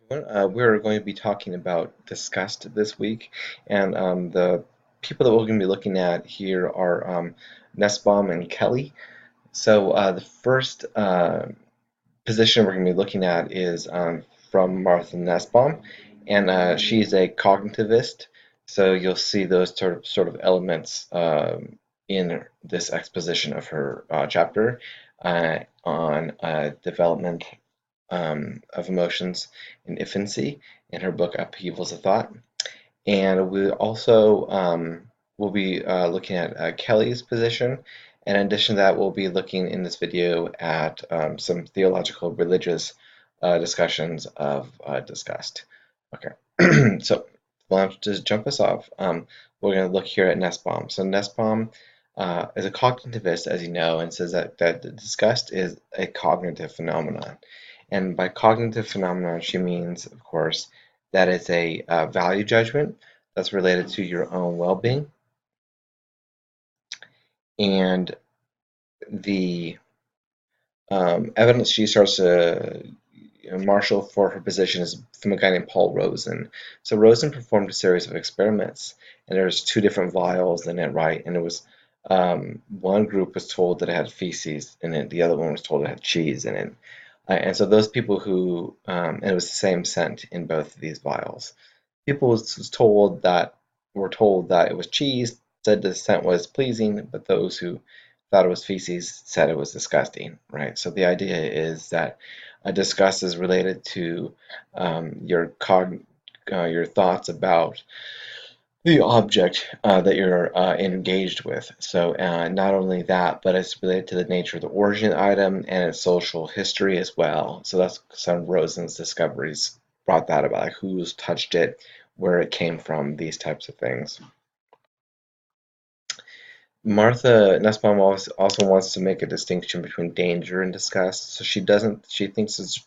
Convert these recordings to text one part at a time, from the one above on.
We're going to be talking about disgust this week, and the people that we're going to be looking at here are Nussbaum and Kelly. So the first position we're going to be looking at is from Martha Nussbaum, and she's a cognitivist. So you'll see those sort of elements in this exposition of her chapter on development of emotions in infancy in her book Upheavals of Thought. And we also will be looking at Kelly's position. And in addition to that, we'll be looking in this video at some theological religious discussions of disgust. Okay, so well, just jump us off. We're going to look here at Nussbaum. So Nussbaum is a cognitivist, as you know, and says that the disgust is a cognitive phenomenon. And by cognitive phenomenon, she means, of course, that it's a value judgment that's related to your own well-being. And the evidence she starts to marshal for her position is from a guy named Paul Rosen. So Rosen performed a series of experiments, and there's two different vials in it, right? And it was one group was told that it had feces in it, the other one was told it had cheese in it. And so those people who, and it was the same scent in both of these vials. People were told that it was cheese, said the scent was pleasing, but those who thought it was feces said it was disgusting, right? So the idea is that disgust is related to your thoughts about the object that you're engaged with. So not only that, but it's related to the nature of the origin item and its social history as well. So that's some of Rosen's discoveries brought that about, like who's touched it, where it came from, these types of things. Martha Nussbaum also wants to make a distinction between danger and disgust. So she thinks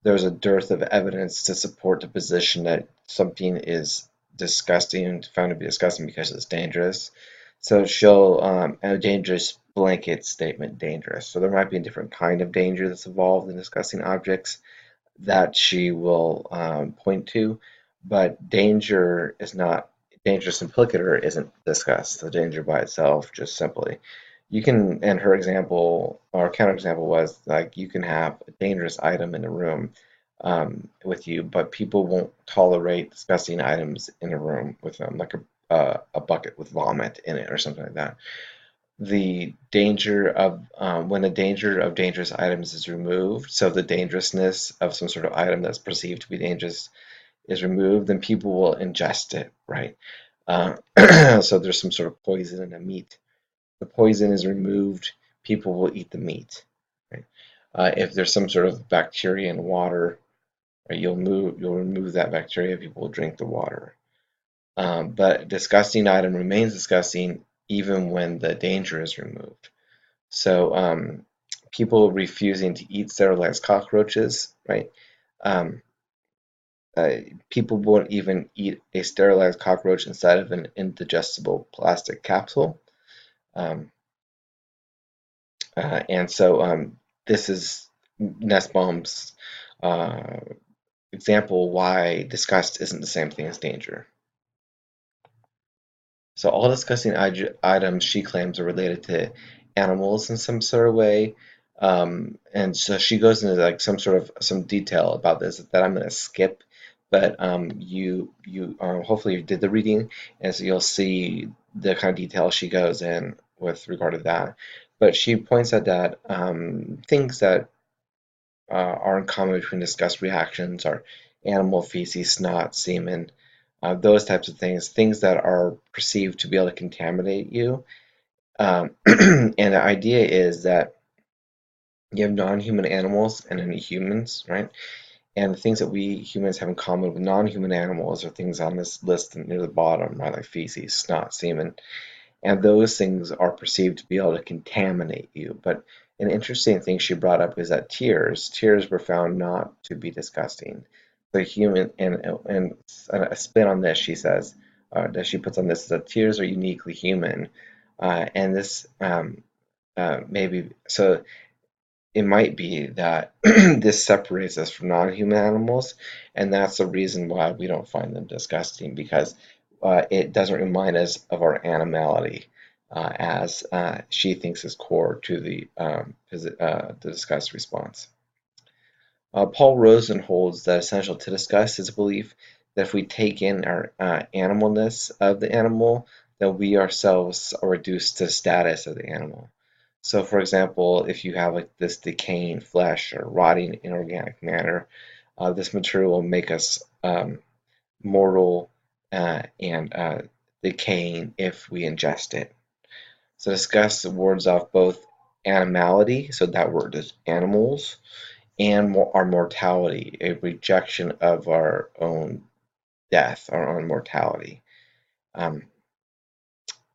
there's a dearth of evidence to support the position that something is disgusting, found to be disgusting because it's dangerous. So she'll, a dangerous blanket statement, dangerous. So there might be a different kind of danger that's involved in discussing objects that she will point to, but danger is not, dangerous implicator isn't discussed. The danger by itself, just simply. You can, and her example, or counterexample was like you can have a dangerous item in a room with you, but people won't tolerate disgusting items in a room with them, like a bucket with vomit in it or something like that. The danger of when the danger of dangerous items is removed, so the dangerousness of some sort of item that's perceived to be dangerous is removed, then people will ingest it, right? So there's some sort of poison in the meat. The poison is removed, people will eat the meat, right? If there's some sort of bacteria in water, right, you'll remove that bacteria, people will drink the water. But disgusting item remains disgusting even when the danger is removed. So people refusing to eat sterilized cockroaches, right? Um, People won't even eat a sterilized cockroach inside of an indigestible plastic capsule. Um, and so this is Nussbaum's uh, example why disgust isn't the same thing as danger. So all disgusting items she claims are related to animals in some sort of way. And so she goes into like some detail about this that I'm going to skip, but you hopefully you did the reading, and so you'll see the kind of detail she goes in with regard to that. But she points out that things that are in common between disgust reactions are animal feces, snot, semen, those types of things, things that are perceived to be able to contaminate you. And the idea is that you have non-human animals and then humans, right? And the things that we humans have in common with non-human animals are things on this list near the bottom, right? Like feces, snot, semen. And those things are perceived to be able to contaminate you. But an interesting thing she brought up is that tears were found not to be disgusting. The human and a spin on this, she says, that she puts on this is that tears are uniquely human, and this maybe so. it might be that this separates us from non-human animals, and that's the reason why we don't find them disgusting, because it doesn't remind us of our animality, as she thinks is core to the disgust response. Paul Rosen holds that essential to disgust is a belief that if we take in our animalness of the animal, then we ourselves are reduced to the status of the animal. So, for example, if you have like this decaying flesh or rotting inorganic matter, this material will make us mortal and decaying if we ingest it. So, disgust wards off both animality, so that word is animals, and our mortality, a rejection of our own death, our own mortality. Um,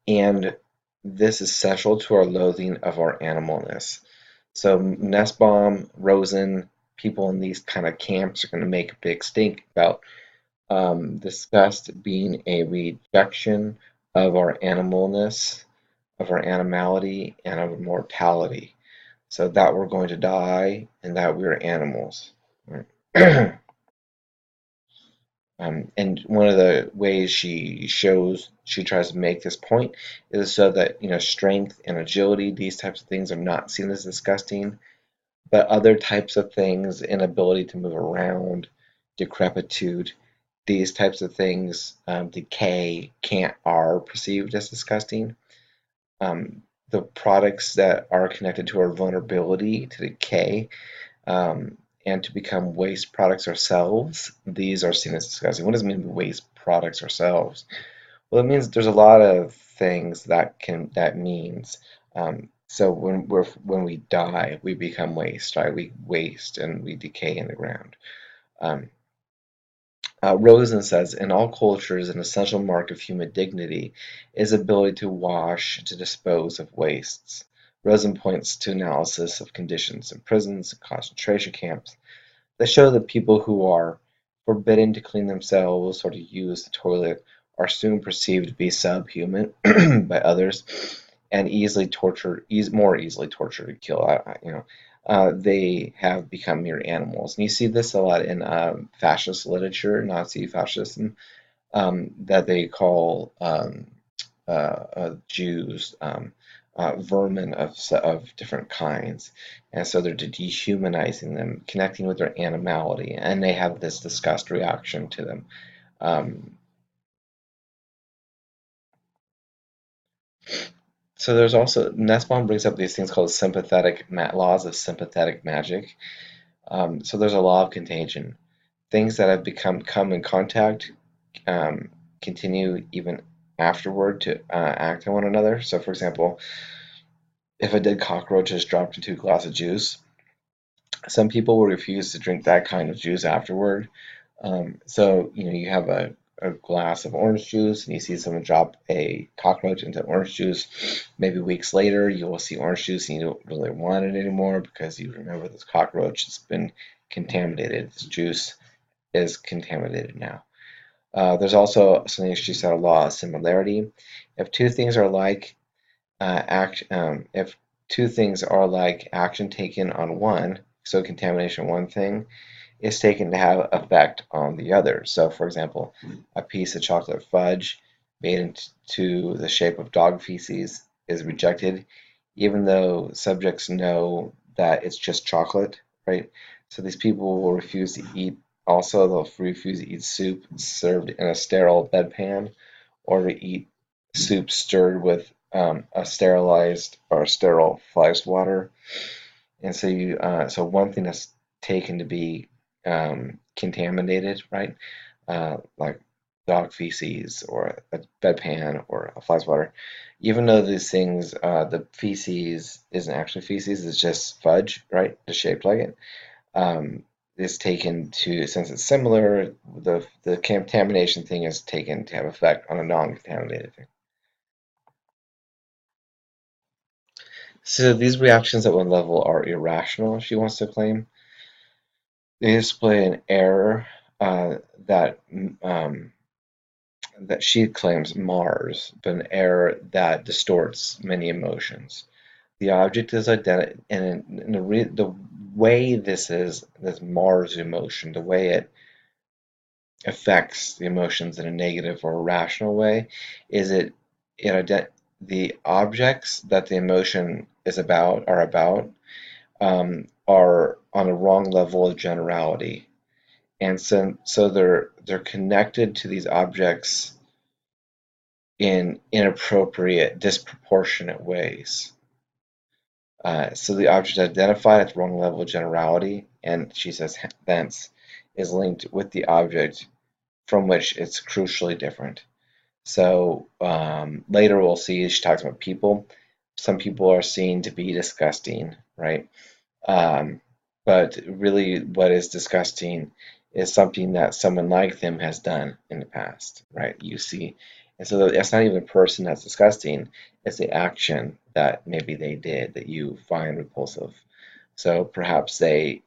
and this is central to our loathing of our animalness. So Nussbaum, Rosen, people in these kind of camps are going to make a big stink about disgust being a rejection of our animalness, of our animality, and of mortality. So that we're going to die and that we're animals. Right? And one of the ways she tries to make this point is so that strength and agility, these types of things are not seen as disgusting, but other types of things, inability to move around, decrepitude, these types of things, decay, can't are perceived as disgusting. The products that are connected to our vulnerability to decay, and to become waste products ourselves, these are seen as disgusting. What does it mean waste products ourselves? Well, it means there's a lot of things that means. So when we die, we become waste, right? We waste and we decay in the ground. Um, Rosen says, in all cultures, an essential mark of human dignity is ability to wash, to dispose of wastes. Rosen points to analysis of conditions in prisons and concentration camps that show that people who are forbidden to clean themselves or to use the toilet are soon perceived to be subhuman by others and more easily tortured and killed. They have become mere animals, and you see this a lot in fascist literature, Nazi fascism, that they call Jews vermin of different kinds, and so they're dehumanizing them, connecting with their animality, and they have this disgust reaction to them. Um, so there's also Nussbaum brings up these things called laws of sympathetic magic. So there's a law of contagion. Things that have come in contact um, continue even afterward to act on one another. So, for example, if a dead cockroach is dropped into a glass of juice, some people will refuse to drink that kind of juice afterward. So, you have a glass of orange juice and you see someone drop a cockroach into orange juice. Maybe weeks later, you will see orange juice and you don't really want it anymore because you remember this cockroach has been contaminated. This juice is contaminated now. There's also something she said, a law of similarity. If two things are like if two things are like action taken on one, so contamination on one thing is taken to have effect on the other. So, for example, a piece of chocolate fudge made into the shape of dog feces is rejected, even though subjects know that it's just chocolate, right? So these people will refuse to eat. Also, they'll refuse to eat soup served in a sterile bedpan, or to eat soup stirred with a sterilized or sterile fly water. And so so one thing that's taken to be contaminated, right? Like dog feces or a bedpan or a fly water. Even though these things, the feces isn't actually feces, it's just fudge, right? It's shaped like it. Um, is taken to, since it's similar, the contamination thing is taken to have effect on a non-contaminated thing. So these reactions at one level are irrational, she wants to claim. They display an error that that she claims mars, but an error that distorts many emotions. The object is identity, and the way this mars emotion, the way it affects the emotions in a negative or rational way, is the objects that the emotion is about are on a wrong level of generality, and so they're connected to these objects in inappropriate, disproportionate ways. So the object identified at the wrong level of generality, and she says thence, is linked with the object from which it's crucially different. So later we'll see she talks about people. Some people are seen to be disgusting, right? Um, but really, what is disgusting is something that someone like them has done in the past, right? You see, and so it's not even the person that's disgusting, it's the action that maybe they did that you find repulsive. So perhaps they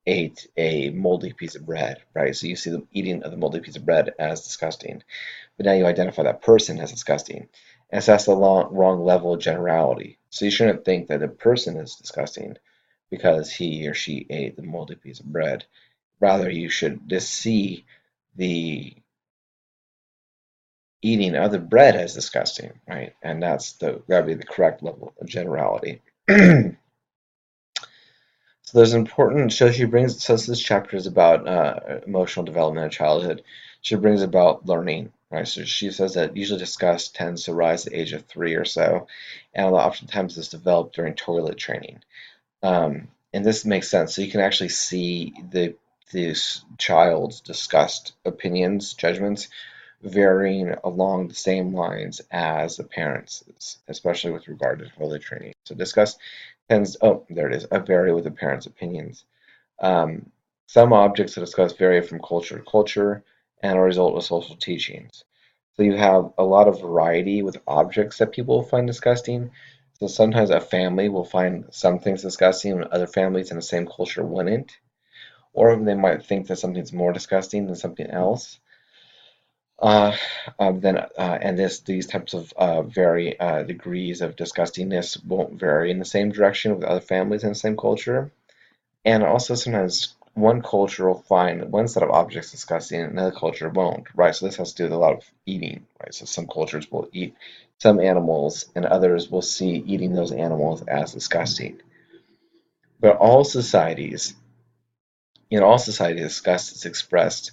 ate a moldy piece of bread, right? So you see them eating the moldy piece of bread as disgusting, but now you identify that person as disgusting. And so that's the wrong level of generality. So you shouldn't think that the person is disgusting because he or she ate the moldy piece of bread. Rather, you should just see the eating of the bread as disgusting, right? And that'd be the correct level of generality. So there's important. So she brings. So this chapter is about emotional development in childhood. She brings about learning, right? So she says that usually disgust tends to rise at the age of 3 or so, and oftentimes is developed during toilet training. And this makes sense. So you can actually see this child's disgust opinions, judgments varying along the same lines as the parents', especially with regard to toilet training. So disgust tends, oh, there it is, vary with the parents' opinions. Um, some objects of disgust vary from culture to culture and are a result of social teachings. So you have a lot of variety with objects that people find disgusting. So sometimes a family will find some things disgusting when other families in the same culture wouldn't. Or they might think that something's more disgusting than something else. Uh, and these types of vary degrees of disgustingness won't vary in the same direction with other families in the same culture. And also sometimes one culture will find one set of objects disgusting and another culture won't, right? So this has to do with a lot of eating, right? So some cultures will eat some animals and others will see eating those animals as disgusting. But all societies, disgust is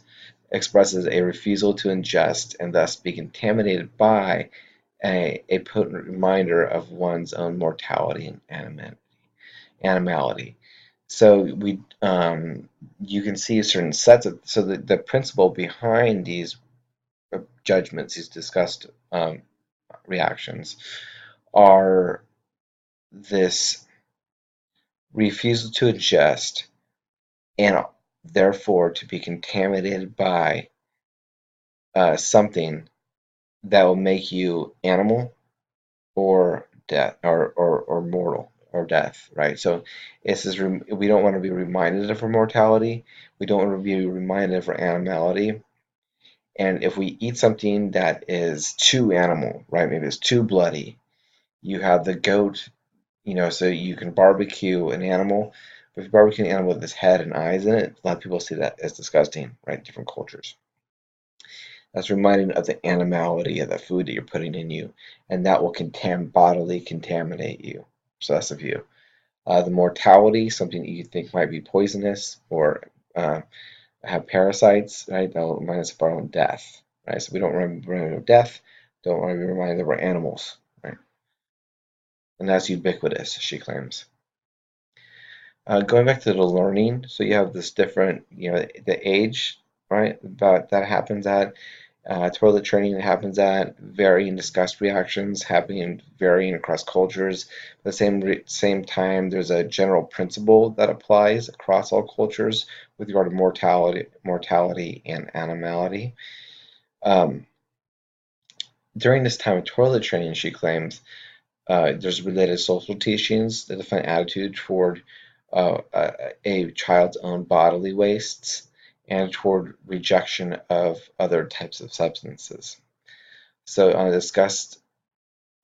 expresses a refusal to ingest and thus be contaminated by a potent reminder of one's own mortality and animality. So you can see certain sets of so the principle behind these judgments, these disgust reactions, are this refusal to ingest and therefore to be contaminated by something that will make you animal or death or mortal or death, right? So it's this we don't want to be reminded of our mortality. We don't want to be reminded of our animality. And if we eat something that is too animal, right? Maybe it's too bloody. You have the goat, so you can barbecue an animal. But if you barbecue an animal with its head and eyes in it, a lot of people see that as disgusting, right? Different cultures. That's reminding of the animality of the food that you're putting in you, and that will bodily contaminate you. So that's the view. The mortality, something that you think might be poisonous or have parasites, right? That will remind us of our own death, right? So we don't want to be reminded of death, don't want to be reminded of our animals, right? And that's ubiquitous, she claims. Going back to the learning, so you have this different, the age, right, about that happens at, toilet training that happens at, varying disgust reactions happening varying across cultures. At the same time, there's a general principle that applies across all cultures with regard to mortality and animality. Um, During this time of toilet training, she claims, there's related social teachings that define attitude toward a child's own bodily wastes and toward rejection of other types of substances. So disgust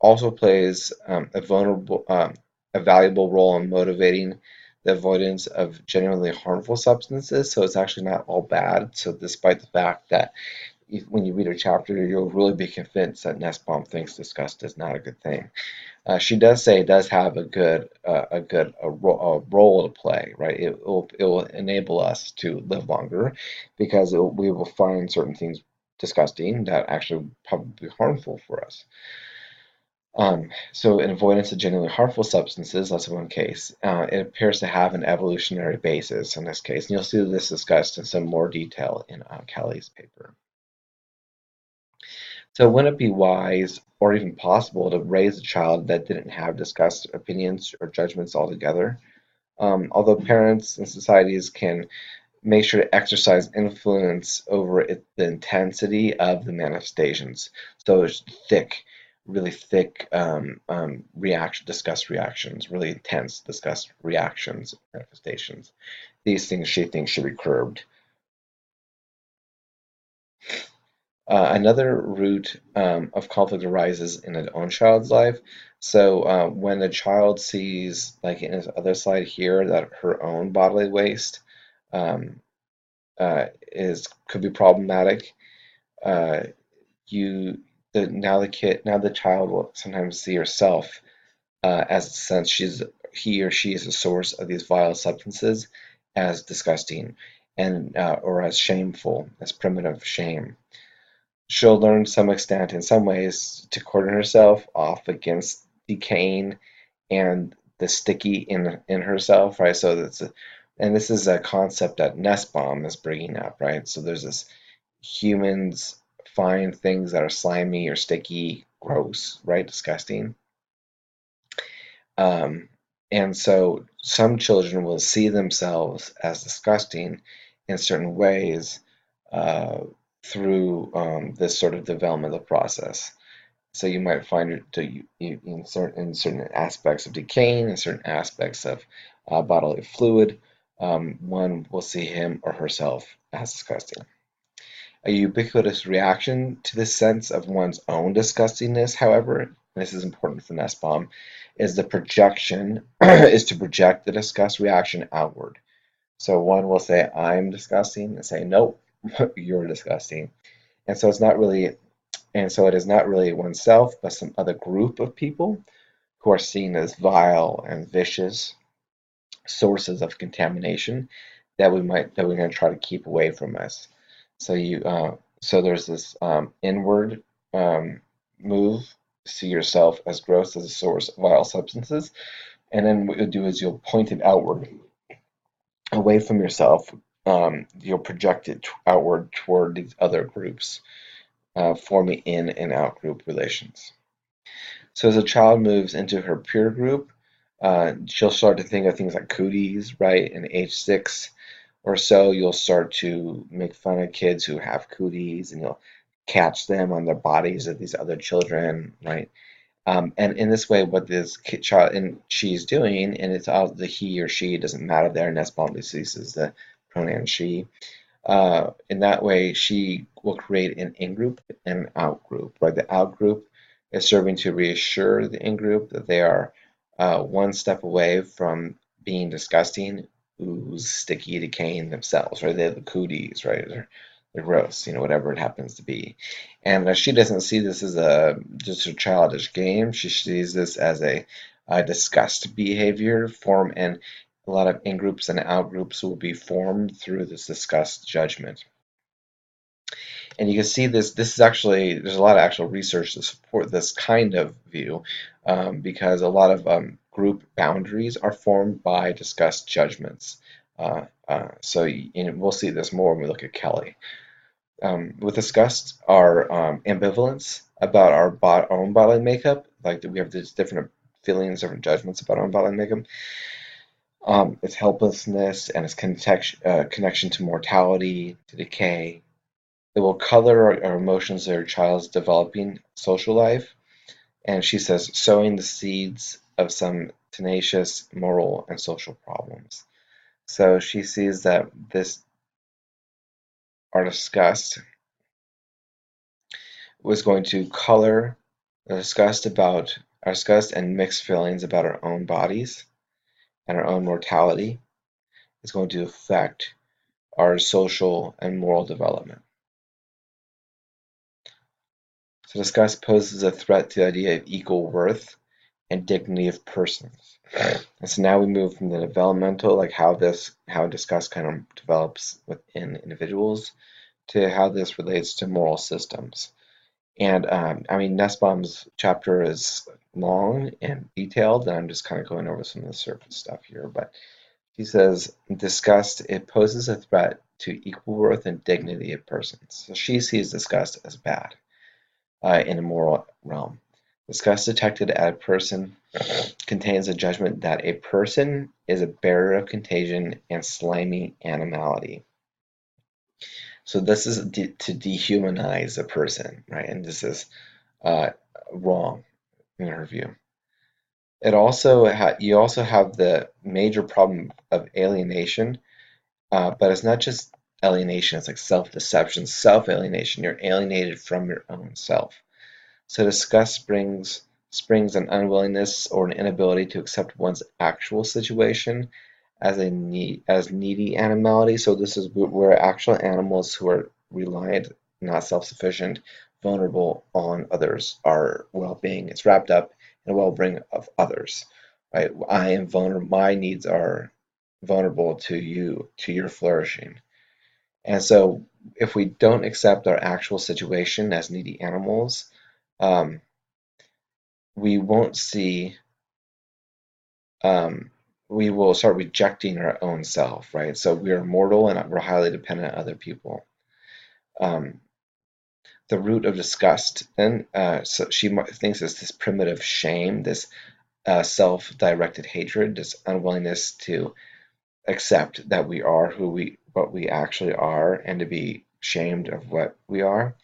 also plays a vulnerable a valuable role in motivating the avoidance of genuinely harmful substances. So it's actually not all bad. So despite the fact that when you read her chapter, you'll really be convinced that Nussbaum thinks disgust is not a good thing. She does say it does have a role to play, right? It will enable us to live longer because we will find certain things disgusting that actually probably be harmful for us. So, in avoidance of genuinely harmful substances, that's one case. It appears to have an evolutionary basis in this case, and you'll see this discussed in some more detail in Kelly's paper. So, wouldn't it be wise or even possible to raise a child that didn't have discussed opinions or judgments altogether? Although parents and societies can make sure to exercise influence over the intensity of the manifestations. So it's thick, really thick disgust reactions, really intense disgust reactions, manifestations. These things she thinks should be curbed. Another root of conflict arises in an own child's life. So when a child sees, like in his other slide here, that her own bodily waste um, is could be problematic. Uh, you now the child will sometimes see herself as since he or she is a source of these vile substances as disgusting and or as shameful, as primitive shame. She'll learn to some extent, in some ways, to cordon herself off against decaying and the sticky in herself, right? So and this is a concept that Nussbaum is bringing up, right? So there's this humans find things that are slimy or sticky, gross, right? Disgusting. Um, and so some children will see themselves as disgusting in certain ways uh, through this sort of developmental process. So you might find it in certain aspects of decaying, in certain aspects of bodily fluid, one will see him or herself as disgusting. A ubiquitous reaction to this sense of one's own disgustingness, however, and this is important for Nussbaum, is the projection is to project the disgust reaction outward. So one will say, "I'm disgusting," and say, "Nope, you're disgusting." And so it is not really oneself, but some other group of people who are seen as vile and vicious sources of contamination that we're going to try to keep away from us. So so there's this inward move, see yourself as gross as a source of vile substances, and then what you'll do is you'll point it outward, away from yourself. You'll project it outward toward these other groups, forming in and out group relations. So as a child moves into her peer group, she'll start to think of things like cooties, right? In age 6 or so, you'll start to make fun of kids who have cooties, and you'll catch them on the bodies of these other children, right? And in this way, what this child and she's doing, and it's all the he or she doesn't matter there. Nussbaum uses the pronoun she. In that way, she will create an in-group and an out-group, right? The out-group is serving to reassure the in-group that they are one step away from being disgusting, ooze, sticky, decaying themselves, right? They're the cooties, right? They're gross, whatever it happens to be. And she doesn't see this as just a childish game. She sees this as a disgust behavior form, and a lot of in-groups and out-groups will be formed through this disgust judgment. And you can see this is actually, there's a lot of actual research to support this kind of view, because a lot of group boundaries are formed by disgust judgments. So we'll see this more when we look at Kelly. With disgust, our ambivalence about our own bodily makeup, like we have these different feelings, different judgments about our own bodily makeup, its helplessness and its connection to mortality, to decay. It will color our emotions of our child's developing social life. And she says, sowing the seeds of some tenacious moral and social problems. So she sees that our disgust was going to color the disgust about Our disgust and mixed feelings about our own bodies and our own mortality is going to affect our social and moral development. So disgust poses a threat to the idea of equal worth and dignity of persons. And so now we move from the developmental, like how disgust kind of develops within individuals, to how this relates to moral systems. And I mean, Nussbaum's chapter is long and detailed, and I'm just kind of going over some of the surface stuff here. But he says, disgust, it poses a threat to equal worth and dignity of persons. So she sees disgust as bad in a moral realm. Disgust detected at a person contains a judgment that a person is a bearer of contagion and slimy animality. So this is to dehumanize a person, right? And this is uh, wrong in her view. It also you also have the major problem of alienation, but it's not just alienation; it's like self-deception, self-alienation. You're alienated from your own self. So disgust springs an unwillingness or an inability to accept one's actual situation as needy animality. So this is where actual animals who are reliant, not self-sufficient, vulnerable on others, our well-being is wrapped up in the well-being of others. Right? I am vulnerable. My needs are vulnerable to you, to your flourishing. And so if we don't accept our actual situation as needy animals, um, we won't see, we will start rejecting our own self, right? So we are mortal and we're highly dependent on other people. Um, the root of disgust, then, so she thinks it's this primitive shame, this self-directed hatred, this unwillingness to accept that we are what we actually are, and to be shamed of what we are.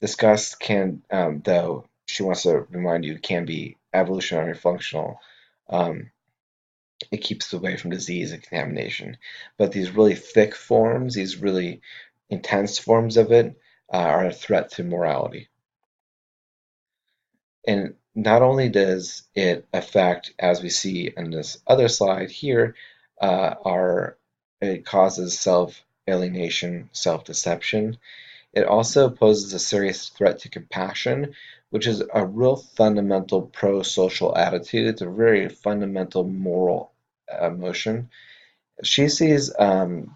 Disgust can, though, she wants to remind you, can be evolutionary functional. Um, it keeps away from disease and contamination. But these really thick forms, these really intense forms of it, are a threat to morality. And not only does it affect, as we see in this other slide here, it causes self-alienation, self-deception. It also poses a serious threat to compassion, which is a real fundamental pro-social attitude. It's a very fundamental moral emotion. She sees, to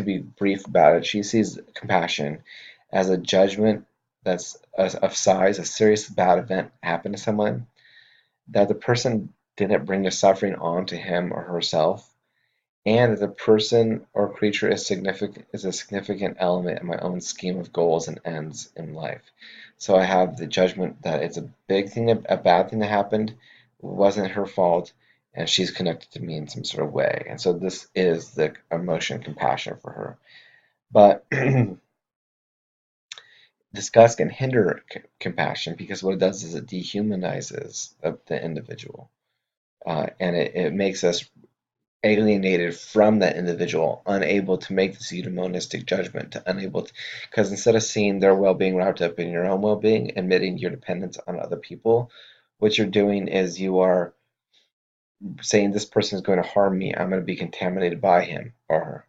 be brief about it, she sees compassion as a judgment that's of size, a serious bad event happened to someone, that the person didn't bring the suffering onto him or herself, and that the person or creature is a significant element in my own scheme of goals and ends in life. So I have the judgment that it's a big thing, a bad thing that happened, wasn't her fault, and she's connected to me in some sort of way. And so this is the emotion, compassion for her. But disgust can hinder compassion because what it does is it dehumanizes the individual, and it makes us alienated from that individual, unable to make this eudaimonistic judgment, unable to, because instead of seeing their well-being wrapped up in your own well-being, admitting your dependence on other people, what you're doing is you are saying this person is going to harm me, I'm going to be contaminated by him or her.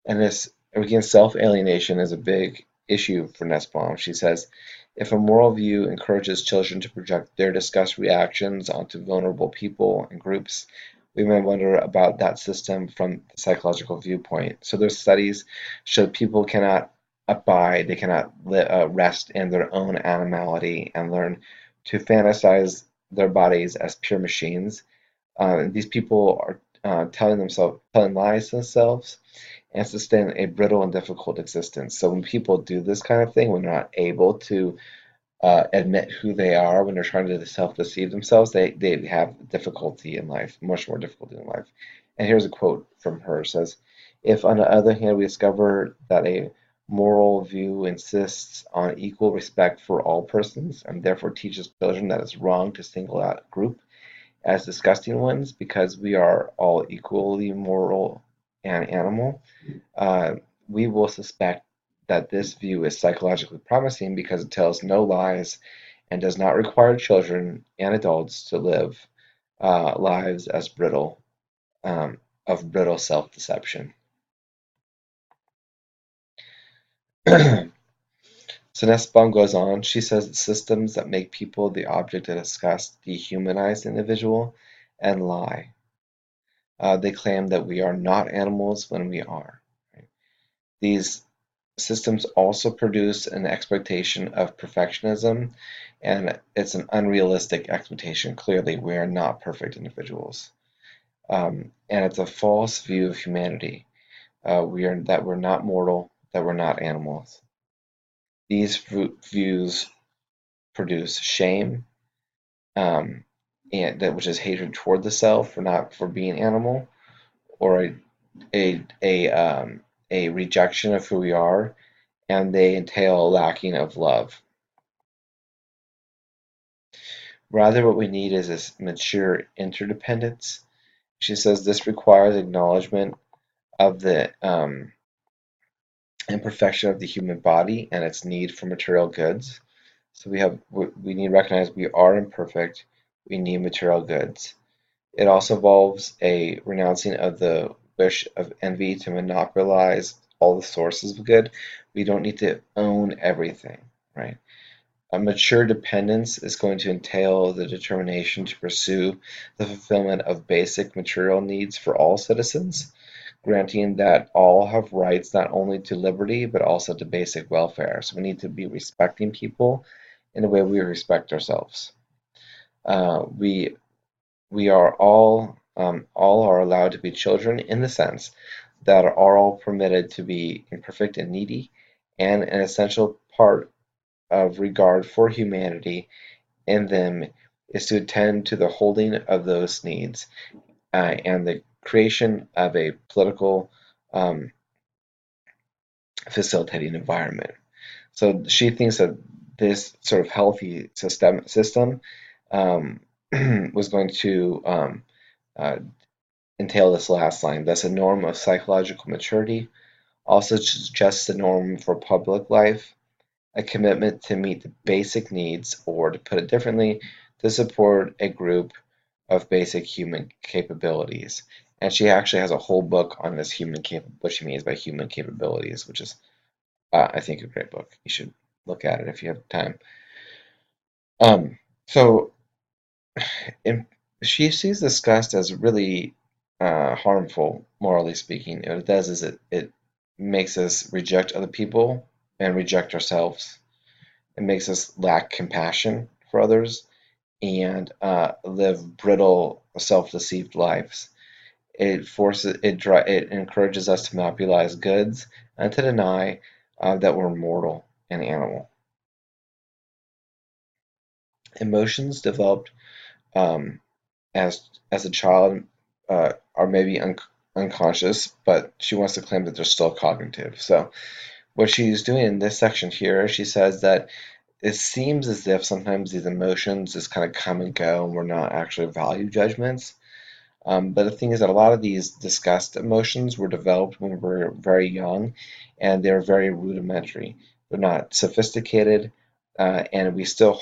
And this, again, self-alienation is a big issue for Nussbaum. She says, if a moral view encourages children to project their disgust reactions onto vulnerable people and groups, we may wonder about that system from the psychological viewpoint. So there's studies show people cannot abide, they cannot rest in their own animality and learn to fantasize their bodies as pure machines. These people are telling lies to themselves and sustain a brittle and difficult existence. So when people do this kind of thing, when they're not able to admit who they are, when they're trying to self-deceive themselves, they have difficulty in life, much more difficulty in life. And here's a quote from her. It says, if on the other hand we discover that a moral view insists on equal respect for all persons and therefore teaches children that it's wrong to single out a group as disgusting ones because we are all equally moral and animal, uh, we will suspect that this view is psychologically promising because it tells no lies and does not require children and adults to live lives as um, brittle self-deception. So Nussbaum goes on. She says that systems that make people the object of disgust dehumanize the individual and lie. They claim that we are not animals when we are. Right? These systems also produce an expectation of perfectionism, and it's an unrealistic expectation. Clearly, we are not perfect individuals. And it's a false view of humanity. We're not mortal, that we're not animals. These views produce shame, and which is hatred toward the self for being animal, or a rejection of who we are, and they entail a lacking of love. Rather, what we need is this mature interdependence. She says this requires acknowledgement of the imperfection of the human body and its need for material goods. So we need to recognize we are imperfect. We need material goods. It also involves a renouncing of the wish of envy to monopolize all the sources of good. We don't need to own everything, right? A mature dependence is going to entail the determination to pursue the fulfillment of basic material needs for all citizens, granting that all have rights not only to liberty but also to basic welfare. So we need to be respecting people in the way we respect ourselves. We are all are allowed to be children in the sense that are all permitted to be imperfect and needy, and an essential part of regard for humanity in them is to attend to the holding of those needs and the creation of a political facilitating environment. So she thinks that this sort of healthy system was going to uh, entail this last line. Thus, a norm of psychological maturity also suggests a norm for public life, a commitment to meet the basic needs, or to put it differently, to support a group of basic human capabilities. And she actually has a whole book on this what she means by human capabilities, which is, I think, a great book. You should look at it if you have time. Um, so in, she sees disgust as really harmful, morally speaking. What it does is it makes us reject other people and reject ourselves. It makes us lack compassion for others and live brittle, self-deceived lives. It encourages us to monopolize goods and to deny that we're mortal and animal. Emotions developed um, as a child are maybe unconscious, but she wants to claim that they're still cognitive. So what she's doing in this section here, she says that it seems as if sometimes these emotions just kind of come and go and we're not actually value judgments. But the thing is that a lot of these disgust emotions were developed when we were very young and they're very rudimentary. They're not sophisticated, and we still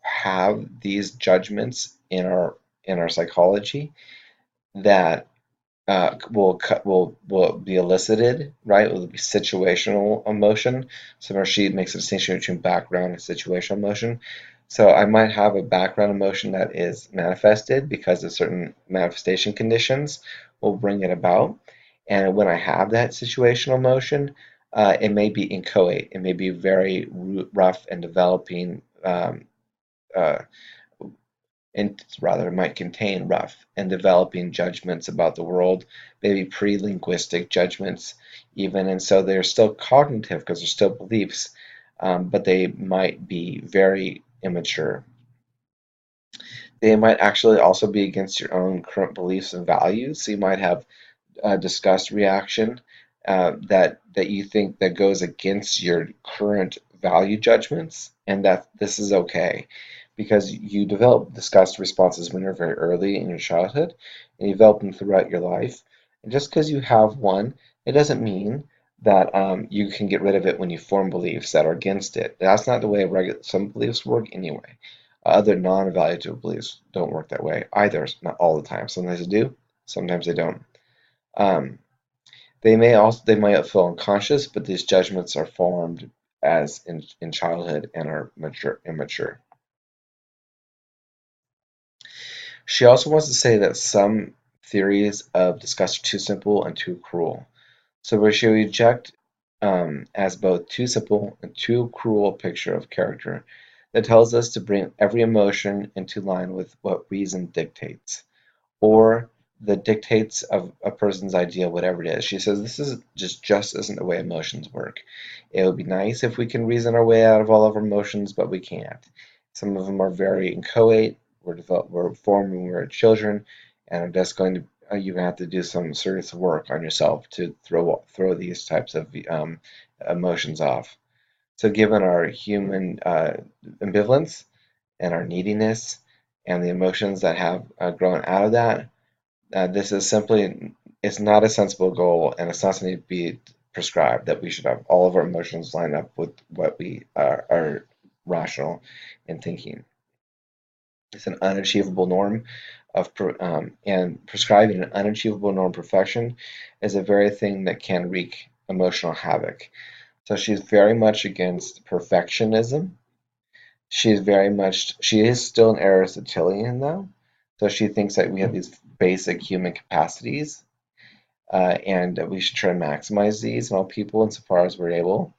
have these judgments in our psychology that will be elicited, right? It will be situational emotion. So she makes a distinction between background and situational emotion. So I might have a background emotion that is manifested because of certain manifestation conditions will bring it about. And when I have that situational emotion, it may be inchoate. It may be very rough and developing uh, and rather it might contain rough and developing judgments about the world, maybe pre-linguistic judgments even, and so they're still cognitive because they're still beliefs, but they might be very immature. They might actually also be against your own current beliefs and values. So you might have a disgust reaction that you think that goes against your current value judgments, and that this is okay because you develop disgust responses when you're very early in your childhood and you develop them throughout your life. And just because you have one, it doesn't mean that you can get rid of it when you form beliefs that are against it. That's not the way some beliefs work anyway. Other non-evaluative beliefs don't work that way either, not all the time. Sometimes they do, sometimes they don't. Um, they might feel unconscious, but these judgments are formed as in childhood and are immature. She also wants to say that some theories of disgust are too simple and too cruel. So where she reject as both too simple and too cruel picture of character that tells us to bring every emotion into line with what reason dictates, or the dictates of a person's idea, whatever it is. She says this is just isn't the way emotions work. It would be nice if we can reason our way out of all of our emotions, but we can't. Some of them are very inchoate. We're formed when we were children, and are just going to you're gonna have to do some serious work on yourself to throw these types of emotions off. So, given our human ambivalence and our neediness and the emotions that have grown out of that, this is simply, it's not a sensible goal, and it's not something to be prescribed that we should have all of our emotions line up with what we are rational in thinking. It's an unachievable norm and prescribing an unachievable norm of perfection is a very thing that can wreak emotional havoc. So she's very much against perfectionism. She is still an Aristotelian though. So she thinks that we have these basic human capacities, and that we should try to maximize these in all people insofar as we're able.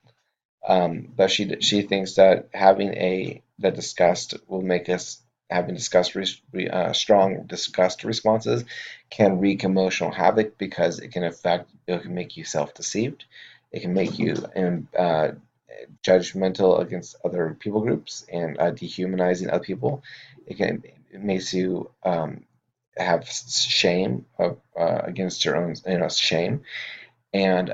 But she thinks that that disgust will make us having strong disgust responses can wreak emotional havoc because it can make you self-deceived. It can make you judgmental against other people groups and dehumanizing other people. It makes you have shame against your own, shame, and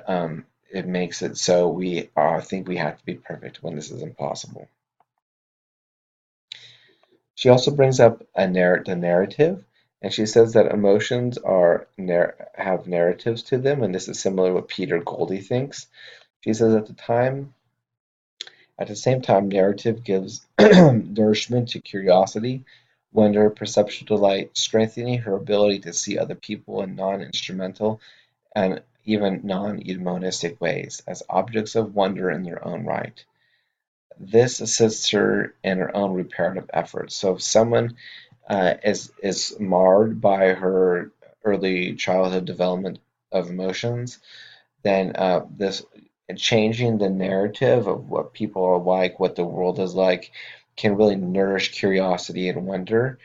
it makes it so we think we have to be perfect when this is impossible. She also brings up the narrative, and she says that emotions have narratives to them, and this is similar to what Peter Goldie thinks. She says at the same time, narrative gives nourishment to curiosity, wonder, perceptual delight, strengthening her ability to see other people in non-instrumental and even non-eudaimonistic ways as objects of wonder in their own right. This assists her in her own reparative efforts. So if someone is marred by her early childhood development of emotions, then this changing the narrative of what people are like, what the world is like, can really nourish curiosity and wonder.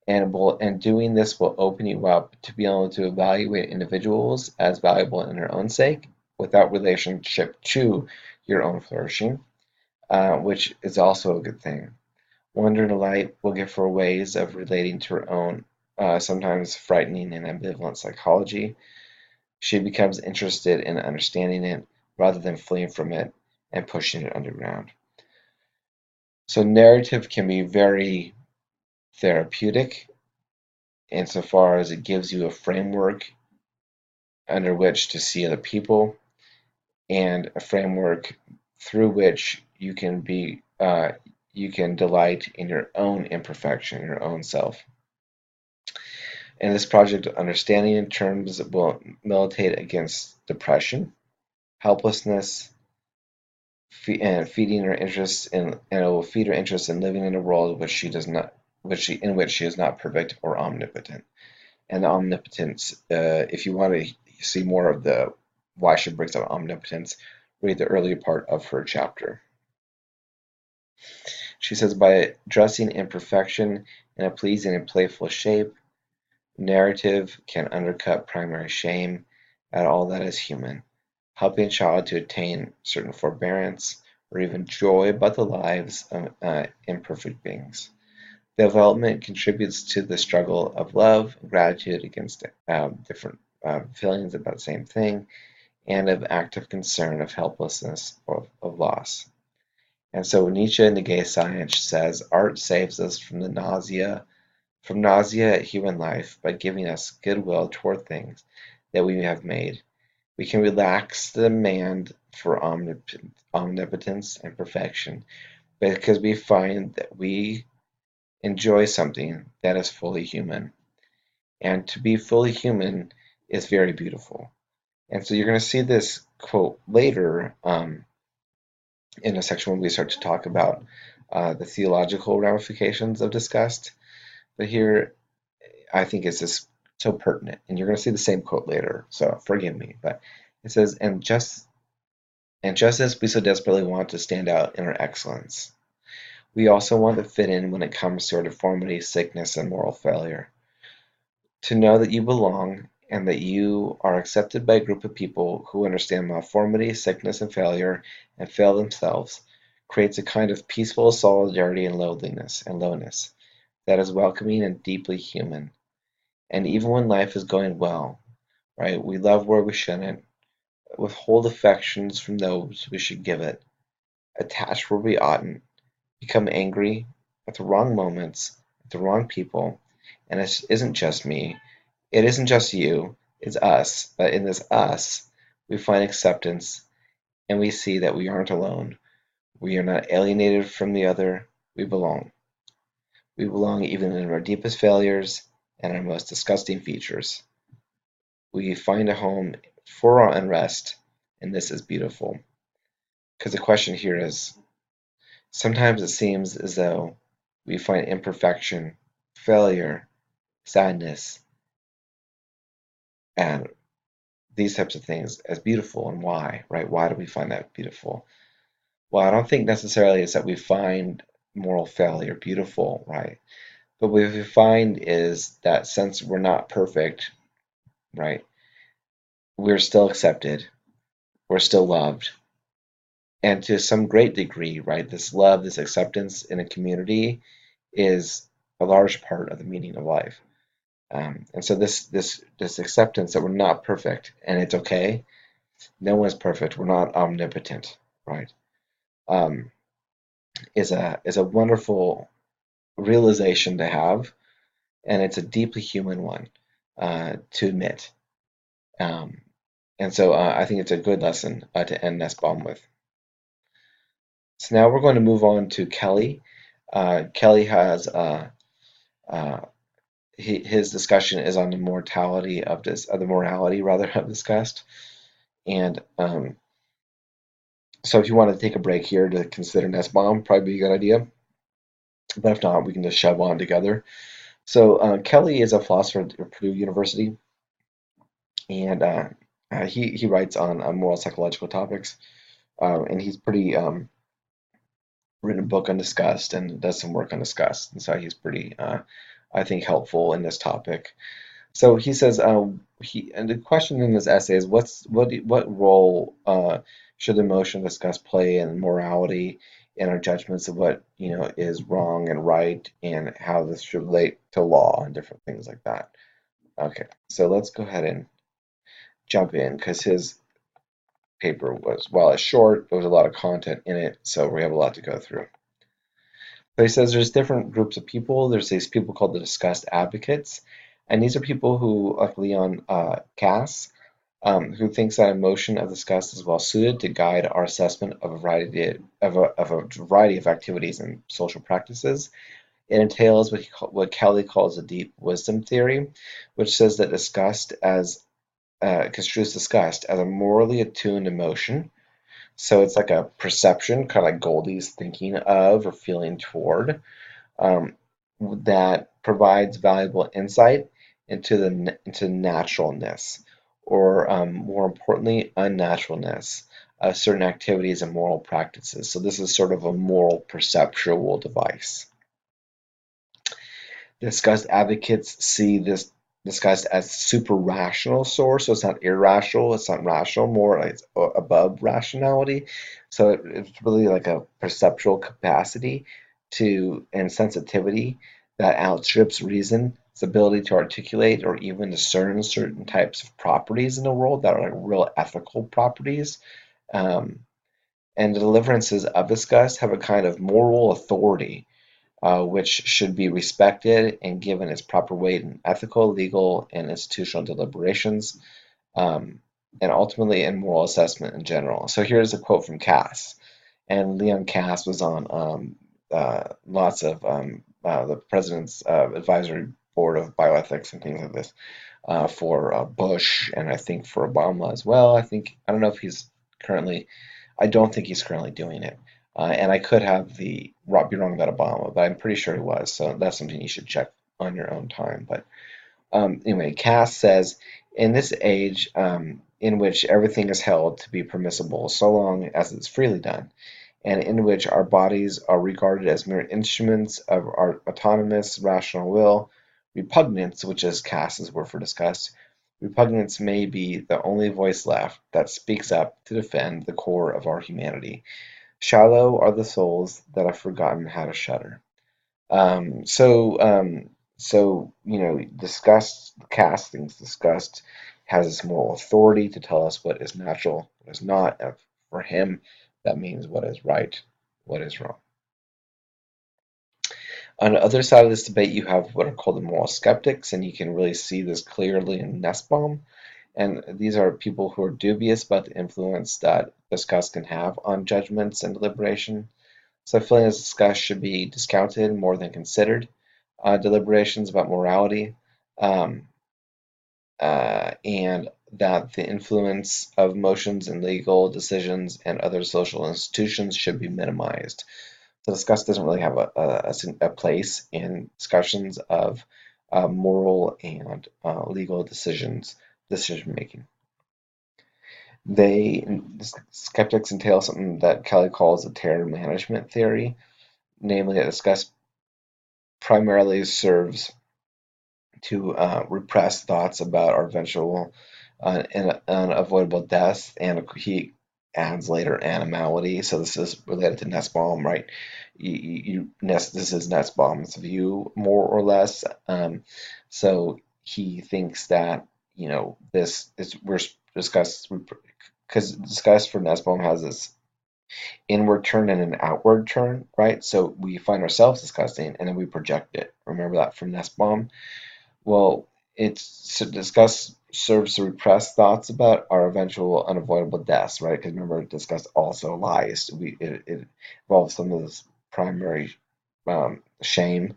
And doing this will open you up to be able to evaluate individuals as valuable in their own sake without relationship to your own flourishing, which is also a good thing. Wonder and delight will give her ways of relating to her own, sometimes frightening and ambivalent psychology. She becomes interested in understanding it rather than fleeing from it and pushing it underground. So, narrative can be very therapeutic insofar as it gives you a framework under which to see other people and a framework through which you can delight in your own imperfection, your own self. In this project, understanding in terms will militate against depression, helplessness, and feeding her interest and it will feed her interest in living in a world in which she is not perfect or omnipotent. And omnipotence, if you want to see more of the why she brings up omnipotence, read the earlier part of her chapter. She says, by dressing imperfection in a pleasing and playful shape, narrative can undercut primary shame at all that is human, helping a child to attain certain forbearance or even joy about the lives of imperfect beings. Development contributes to the struggle of love, gratitude against different feelings about the same thing, and of active concern of helplessness or of loss. And so Nietzsche in the Gay Science says, art saves us from nausea at human life by giving us goodwill toward things that we have made. We can relax the demand for omnipotence and perfection because we find that we enjoy something that is fully human. And to be fully human is very beautiful. And so you're going to see this quote later in a section when we start to talk about the theological ramifications of disgust. But here, I think it's just so pertinent. And you're going to see the same quote later, so forgive me. But it says, and just as we so desperately want to stand out in our excellence, we also want to fit in when it comes to our deformity, sickness, and moral failure. To know that you belong and that you are accepted by a group of people who understand malformity, sickness, and failure and fail themselves creates a kind of peaceful solidarity and lowness that is welcoming and deeply human. And even when life is going well, right, we love where we shouldn't, withhold affections from those we should give it, attach where we oughtn't, become angry at the wrong moments, at the wrong people, and it isn't just me, it isn't just you, it's us. But in this us, we find acceptance and we see that we aren't alone. We are not alienated from the other. We belong. We belong even in our deepest failures and our most disgusting features. We find a home for our unrest, and this is beautiful. Because the question here is sometimes it seems as though we find imperfection, failure, sadness, and these types of things as beautiful. And why, right? Why do we find that beautiful? Well, I don't think necessarily it's that we find moral failure beautiful, right? But what we find is that since we're not perfect, right, we're still accepted, we're still loved. And to some great degree, right, this love, this acceptance in a community is a large part of the meaning of life. And so this acceptance that we're not perfect and it's okay. No one's perfect. We're not omnipotent, right? Um, is a wonderful realization to have, and it's a deeply human one to admit. Um, and so I think it's a good lesson to end Nussbaum with. So now we're going to move on to Kelly. Kelly has uh, his discussion is on the mortality of the morality rather of disgust, and so if you want to take a break here to consider Nussbaum, probably be a good idea. But if not, we can just shove on together. So Kelly is a philosopher at Purdue University, and he writes on moral psychological topics, and he's pretty written a book on disgust and does some work on disgust, and so he's pretty, I think, helpful in this topic. So he says, and the question in this essay is, what role should the emotion of disgust play in morality and our judgments of what is wrong and right, and how this should relate to law and different things like that. Okay, so let's go ahead and jump in because his paper was, while it's short, there was a lot of content in it, so we have a lot to go through. But he says there's different groups of people. There's these people called the disgust advocates, and these are people who, like Leon Cass, who thinks that emotion of disgust is well suited to guide our assessment of a variety of activities and social practices. It entails what Kelly calls a deep wisdom theory, which says that disgust as construes disgust as a morally attuned emotion. So it's like a perception, kind of like Goldie's thinking of or feeling toward, um, that provides valuable insight into naturalness, or more importantly, unnaturalness of certain activities and moral practices. So this is sort of a moral perceptual device. Disgust advocates see this disgust as super rational source, so it's not irrational, it's not rational, more like it's above rationality. So it's really like a perceptual capacity to and sensitivity that outstrips reason, its ability to articulate or even discern certain types of properties in the world that are like real ethical properties. Um, and the deliverances of disgust have a kind of moral authority which should be respected and given its proper weight in ethical, legal, and institutional deliberations. Um, and ultimately in moral assessment in general. So here's a quote from Cass, and Leon Cass was on lots of the president's advisory board of bioethics and things like this for Bush, and I think for Obama as well. I don't know if he's currently. I don't think he's currently doing it. And I could have be wrong about Obama, but I'm pretty sure he was. So that's something you should check on your own time. But anyway, Cass says, in this age in which everything is held to be permissible so long as it's freely done, and in which our bodies are regarded as mere instruments of our autonomous rational will, repugnance, which is Cass's word for disgust, repugnance may be the only voice left that speaks up to defend the core of our humanity. Shallow are the souls that have forgotten how to shudder. Um, so, um, disgust, castings, disgust has this moral authority to tell us what is natural, what is not. And for him, that means what is right, what is wrong. On the other side of this debate, you have what are called the moral skeptics, and you can really see this clearly in Nussbaum. And these are people who are dubious about the influence that disgust can have on judgments and deliberation. So feeling as disgust should be discounted more than considered. Deliberations about morality, um, and that the influence of emotions in legal decisions and other social institutions should be minimized. So disgust doesn't really have a place in discussions of moral and legal decision making. Skeptics entail something that Kelly calls the terror management theory, namely that disgust primarily serves to repress thoughts about our eventual and unavoidable death, and he adds later animality. So this is related to Nussbaum, right? This is Nussbaum's view, more or less. So he thinks that this is we're discuss because discuss for Nussbaum has this inward turn and an outward turn, right? So we find ourselves disgusting and then we project it. Remember that from Nussbaum? Well, disgust serves to repress thoughts about our eventual unavoidable deaths, right? Because remember, disgust also lies. It involves some of this primary shame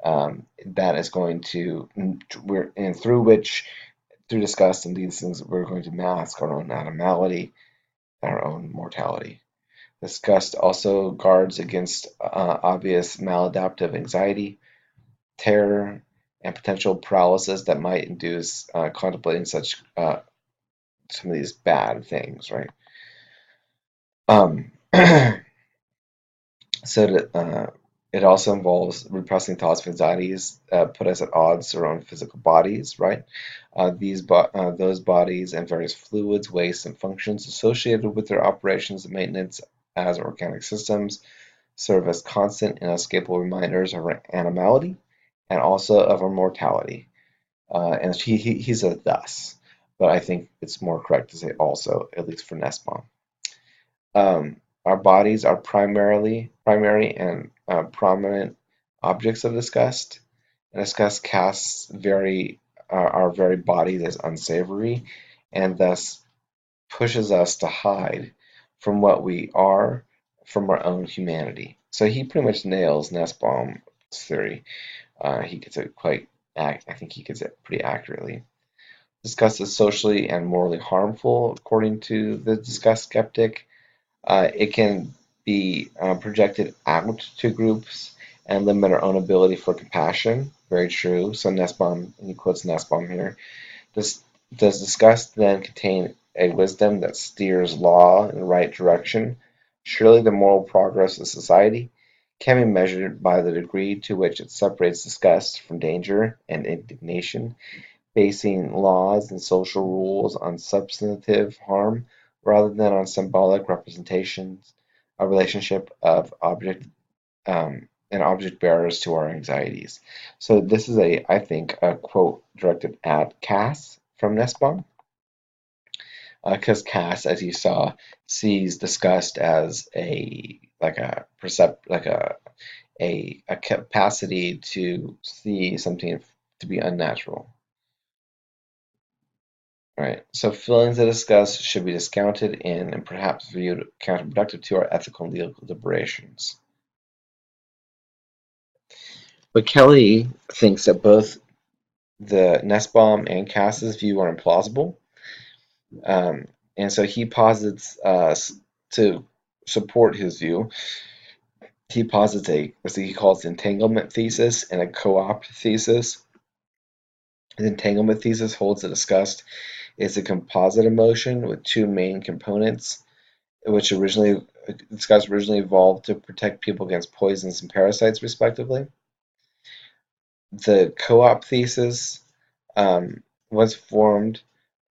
that is going to we're and through disgust and these things we're going to mask our own animality, our own mortality. Disgust also guards against obvious maladaptive anxiety, terror, and potential paralysis that might induce contemplating some of these bad things, right? Um, so that, it also involves repressing thoughts of anxieties put us at odds to our own physical bodies, right? Those bodies and various fluids, wastes, and functions associated with their operations and maintenance as organic systems serve as constant and inescapable reminders of our animality and also of our mortality. And he said thus, but I think it's more correct to say also, at least for Nussbaum. Our bodies are primary and prominent objects of disgust, and disgust casts our very bodies as unsavory, and thus pushes us to hide from what we are, from our own humanity. So he pretty much nails Nussbaum's theory. He gets it I think he gets it pretty accurately. Disgust is socially and morally harmful, according to the disgust skeptic. It can be projected out to groups and limit our own ability for compassion. Very true. So Nussbaum, he quotes Nussbaum here. Does, does disgust then contain a wisdom that steers law in the right direction? Surely the moral progress of society can be measured by the degree to which it separates disgust from danger and indignation, basing laws and social rules on substantive harm rather than on symbolic representations, a relationship of and object bearers to our anxieties. So this is I think, a quote directed at Cass from Nussbaum, because Cass, as you saw, sees disgust as a capacity to see something to be unnatural. Right. So feelings of disgust should be discounted in and perhaps viewed counterproductive to our ethical and legal deliberations. But Kelly thinks that both the Nussbaum and Cass's view are implausible, and so he posits to support his view. He posits what he calls entanglement thesis and a co-opt thesis. The entanglement thesis holds that disgust is a composite emotion with two main components, which disgust originally evolved to protect people against poisons and parasites, respectively. The co-op thesis um, was formed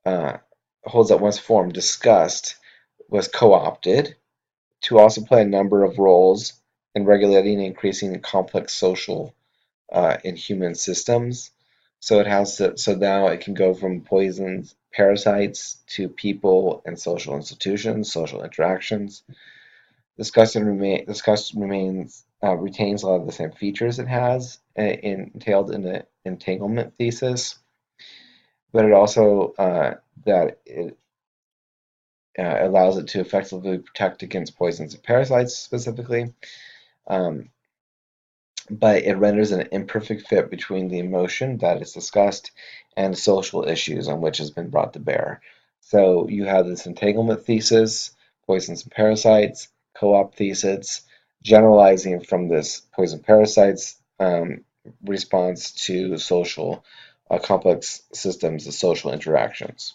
holds that once formed, disgust was co-opted to also play a number of roles in regulating and increasing complex social and human systems. So now it can go from poisons, parasites to people and social institutions, social interactions. Disgust retains a lot of the same features it has entailed in the entanglement thesis, but it also that it allows it to effectively protect against poisons and parasites specifically. Um, but it renders an imperfect fit between the emotion that is discussed and social issues on which has been brought to bear. So you have this entanglement thesis, poisons and parasites, co-op thesis, generalizing from this poison parasites response to social complex systems of social interactions.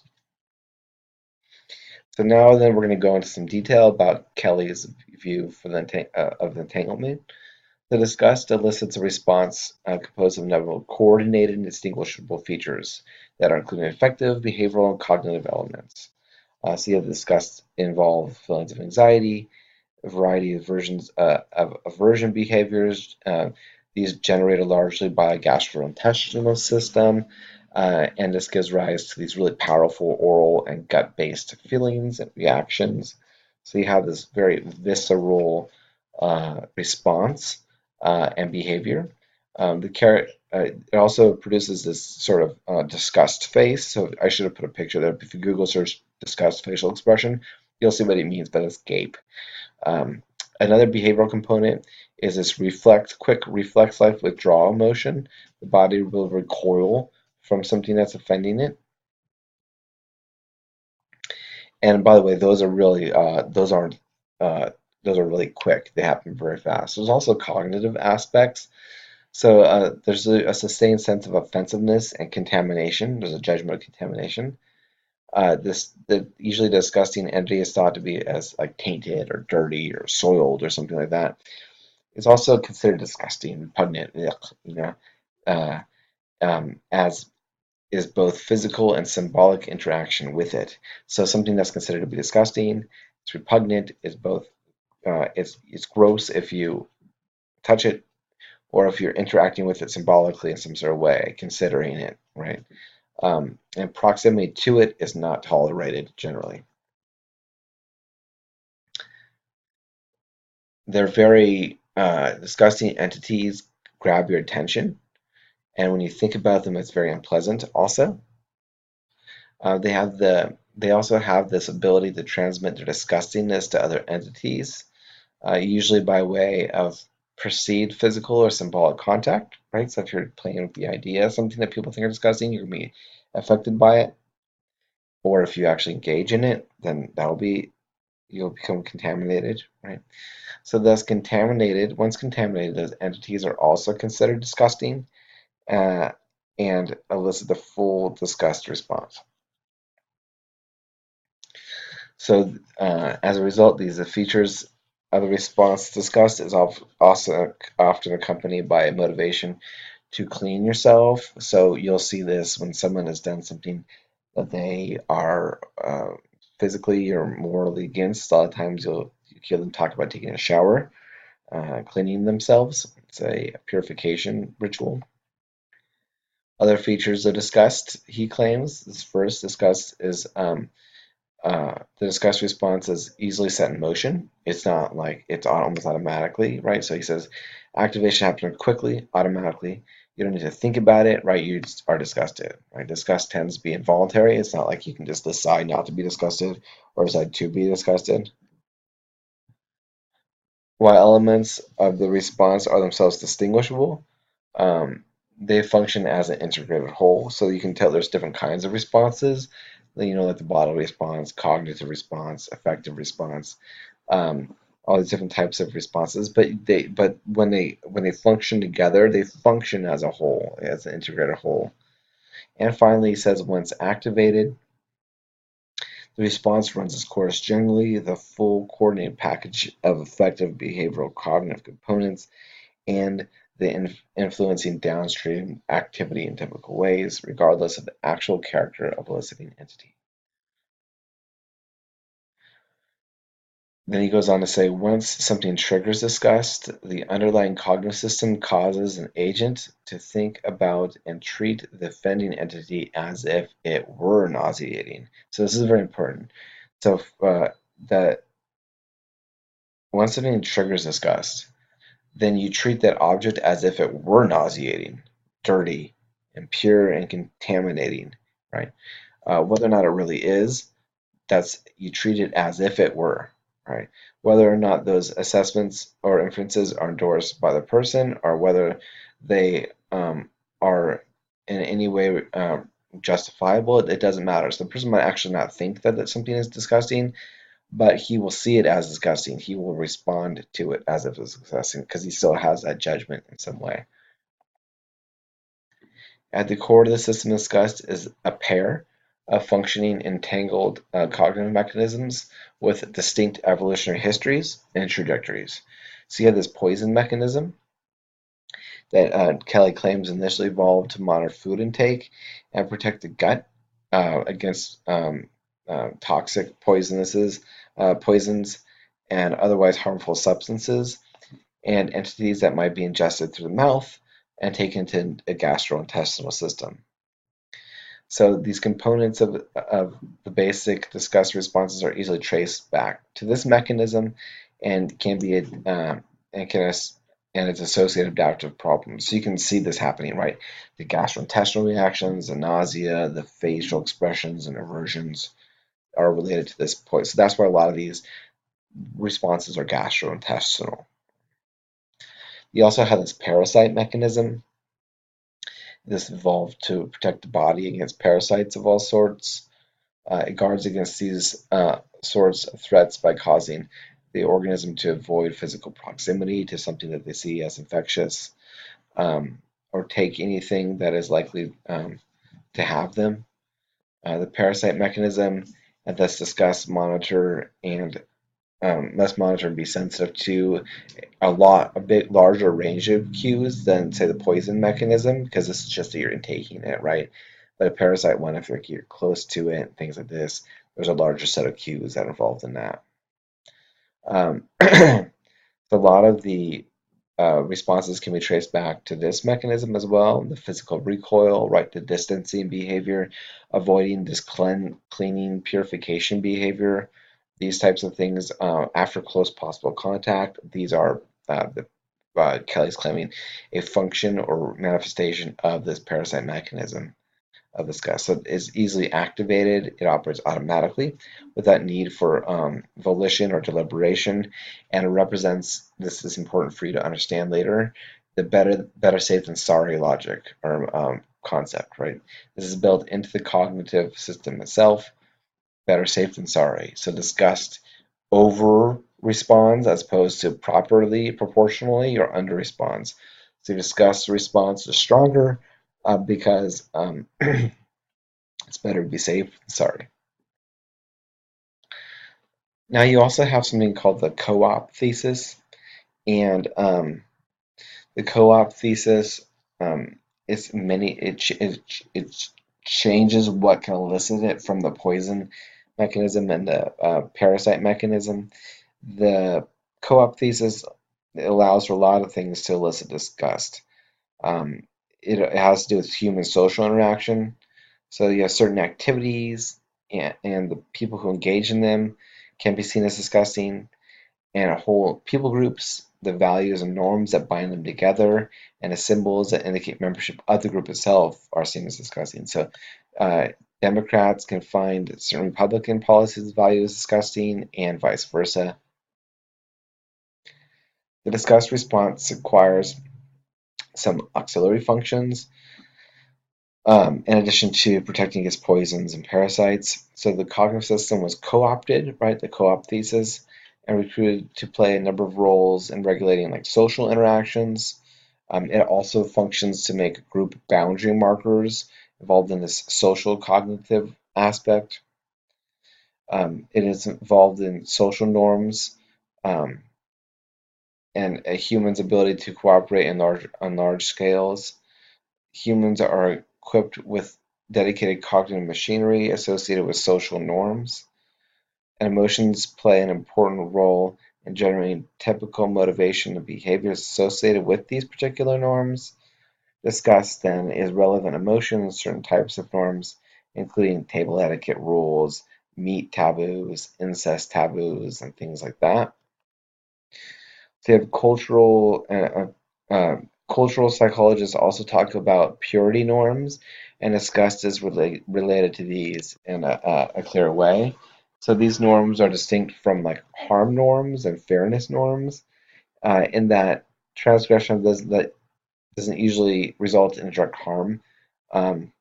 So now then we're going to go into some detail about Kelly's view for of the entanglement. The disgust elicits a response composed of several coordinated and distinguishable features that are including affective, behavioral, and cognitive elements. So you have disgust involve feelings of anxiety, a variety of versions of aversion behaviors. These generated largely by a gastrointestinal system, and this gives rise to these really powerful oral and gut-based feelings and reactions. So you have this very visceral response and behavior. It also produces this sort of disgust face. So I should have put a picture there. If you Google search disgust facial expression, you'll see what it means by this gape. Um, Another behavioral component is this quick reflex-like withdrawal motion. The body will recoil from something that's offending it. And by the way, those are really quick. They happen very fast. There's also cognitive aspects. So there's a sustained sense of offensiveness and contamination. There's a judgment of contamination. The usually disgusting entity is thought to be as like tainted or dirty or soiled or something like that. It's also considered disgusting, repugnant, uh, as is both physical and symbolic interaction with it. So something that's considered to be disgusting, it's repugnant, is both it's gross if you touch it, or if you're interacting with it symbolically in some sort of way, considering it, right? And proximity to it is not tolerated generally. They're very disgusting entities, grab your attention, and when you think about them, it's very unpleasant. Also, they also have this ability to transmit their disgustingness to other entities, usually by way of perceived physical or symbolic contact, right? So if you're playing with the idea of something that people think are disgusting, you're gonna be affected by it. Or if you actually engage in it, then you'll become contaminated, right? So once contaminated, those entities are also considered disgusting uh, and elicit the full disgust response. So as a result, these features of the response to disgust is also often accompanied by a motivation to clean yourself. So you'll see this when someone has done something that they are physically or morally against. A lot of times you'll hear them talk about taking a shower, cleaning themselves. It's a purification ritual. Other features of disgust, he claims, this first disgust is the disgust response is easily set in motion. It's not like it's almost automatically, right? So he says activation happens quickly, automatically. You don't need to think about it, right? You just are disgusted, right? Disgust tends to be involuntary. It's not like you can just decide not to be disgusted or decide to be disgusted. While elements of the response are themselves distinguishable, um, they function as an integrated whole. So you can tell there's different kinds of responses, like the bodily response, cognitive response, affective response, all these different types of responses. But when they function together, they function as a whole, as an integrated whole. And finally, he says once activated, the response runs its course. Generally, the full coordinated package of effective behavioral cognitive components and the influencing downstream activity in typical ways, regardless of the actual character of eliciting entity. Then he goes on to say, once something triggers disgust, the underlying cognitive system causes an agent to think about and treat the offending entity as if it were nauseating. So this is very important. So that once something triggers disgust, then you treat that object as if it were nauseating, dirty, impure, and contaminating, right? Whether or not it really is, that's you treat it as if it were, right? Whether or not those assessments or inferences are endorsed by the person, or whether they are in any way justifiable, it doesn't matter. So the person might actually not think that something is disgusting, but he will see it as disgusting. He will respond to it as if it's disgusting because he still has that judgment in some way. At the core of the system discussed is a pair of functioning entangled cognitive mechanisms with distinct evolutionary histories and trajectories. So you have this poison mechanism that Kelly claims initially evolved to monitor food intake and protect the gut against toxic poisons and otherwise harmful substances and entities that might be ingested through the mouth and taken to a gastrointestinal system. So these components of the basic disgust responses are easily traced back to this mechanism and can be and can and its associated adaptive problems. So you can see this happening, right? The gastrointestinal reactions, the nausea, the facial expressions and aversions are related to this point. So that's why a lot of these responses are gastrointestinal. You also have this parasite mechanism. This evolved to protect the body against parasites of all sorts. It guards against these sorts of threats by causing the organism to avoid physical proximity to something that they see as infectious, or take anything that is likely to have them. The parasite mechanism, and thus discuss, monitor, and must monitor and be sensitive to a bit larger range of cues than, say, the poison mechanism, because this is just that you're intaking it, right? But a parasite one, if you're close to it, things like this, there's a larger set of cues that are involved in that. A lot of the responses can be traced back to this mechanism as well, the physical recoil, right, the distancing behavior, avoiding this cleaning, purification behavior, these types of things after close possible contact. These are Kelly's claiming a function or manifestation of this parasite mechanism of this gas. So it's easily activated. It operates automatically without need for volition or deliberation, and it represents, this is important for you to understand later, the better safe than sorry logic or concept, right? This is built into the cognitive system itself. Better safe than sorry. So disgust over responds as opposed to proportionally or under responds. So disgust response is stronger because it's better to be safe than sorry. Now you also have something called the co-op thesis, and the co-op thesis it changes what can elicit it from the poison mechanism and the parasite mechanism. The co-op thesis allows for a lot of things to elicit disgust. Um, it has to do with human social interaction. So you have certain activities, and the people who engage in them can be seen as disgusting, and whole people groups the values and norms that bind them together, and the symbols that indicate membership of the group itself are seen as disgusting. So Democrats can find certain Republican policies, values disgusting, and vice versa. The disgust response requires some auxiliary functions, in addition to protecting against poisons and parasites. So the cognitive system was co-opted, right, the co-opt thesis, and recruited to play a number of roles in regulating like social interactions. It also functions to make group boundary markers involved in this social cognitive aspect. It is involved in social norms, um, and a human's ability to cooperate on large scales. Humans are equipped with dedicated cognitive machinery associated with social norms, and emotions play an important role in generating typical motivation and behaviors associated with these particular norms. Disgust, then, is relevant emotion in certain types of norms, including table etiquette rules, meat taboos, incest taboos, and things like that. So you have cultural psychologists also talk about purity norms, and disgust is related to these in a clear way. So these norms are distinct from like harm norms and fairness norms, in that transgression doesn't usually result in direct harm, um,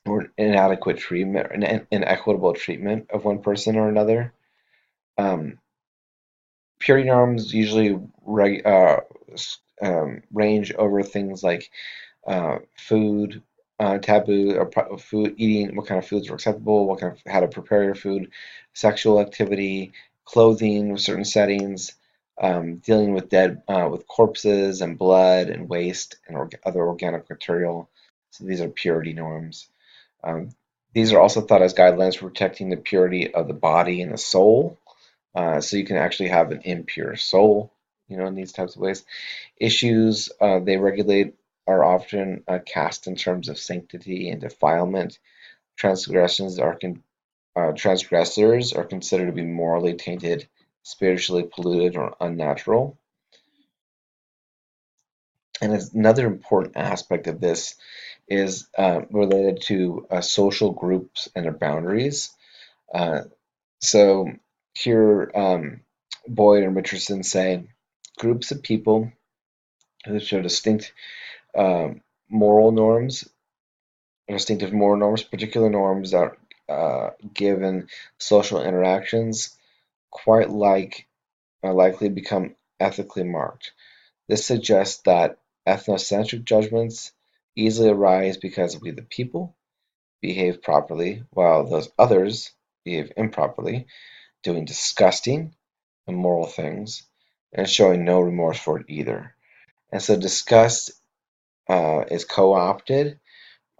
or inadequate treatment, or inequitable treatment of one person or another. Um, Purity norms usually range over things like food, taboo, or food eating, what kind of foods are acceptable, how to prepare your food, sexual activity, clothing with certain settings, dealing with with corpses and blood and waste and other organic material. So these are purity norms. Um, these are also thought as guidelines for protecting the purity of the body and the soul. So you can actually have an impure soul, in these types of ways. Issues they regulate are often cast in terms of sanctity and defilement. Transgressors are considered to be morally tainted, spiritually polluted, or unnatural. And another important aspect of this is related to social groups and their boundaries. Uh, so here, Boyd and Richardson say groups of people who show moral norms, distinctive moral norms, particular norms that given social interactions quite likely become ethically marked. This suggests that ethnocentric judgments easily arise because we, the people, behave properly, while those others behave improperly, doing disgusting, immoral things, and showing no remorse for it either. And so disgust is co-opted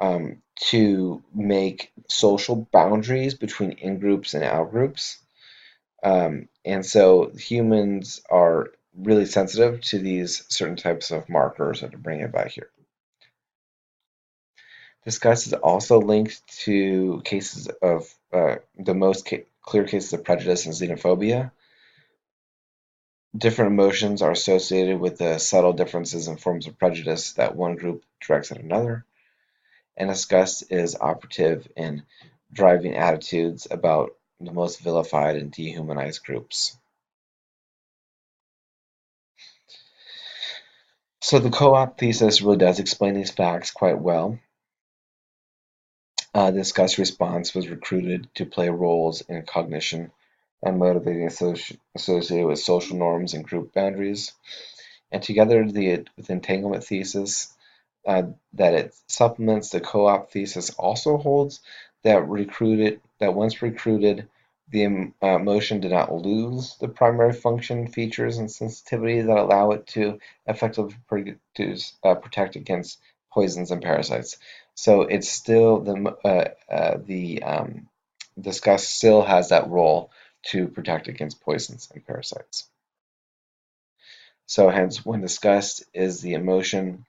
to make social boundaries between in-groups and out-groups. And so humans are really sensitive to these certain types of markers that are bringing it back here. Disgust is also linked to cases of the most clear cases of prejudice and xenophobia. Different emotions are associated with the subtle differences in forms of prejudice that one group directs at another, and disgust is operative in driving attitudes about the most vilified and dehumanized groups. So the co-op thesis really does explain these facts quite well. The disgust response was recruited to play roles in cognition and motivating associated with social norms and group boundaries. And together with the entanglement thesis, that it supplements the co-op thesis, also holds that once recruited, the emotion did not lose the primary function, features, and sensitivity that allow it to effectively protect against poisons and parasites. So it's still the disgust still has that role to protect against poisons and parasites. So hence, when disgust is the emotion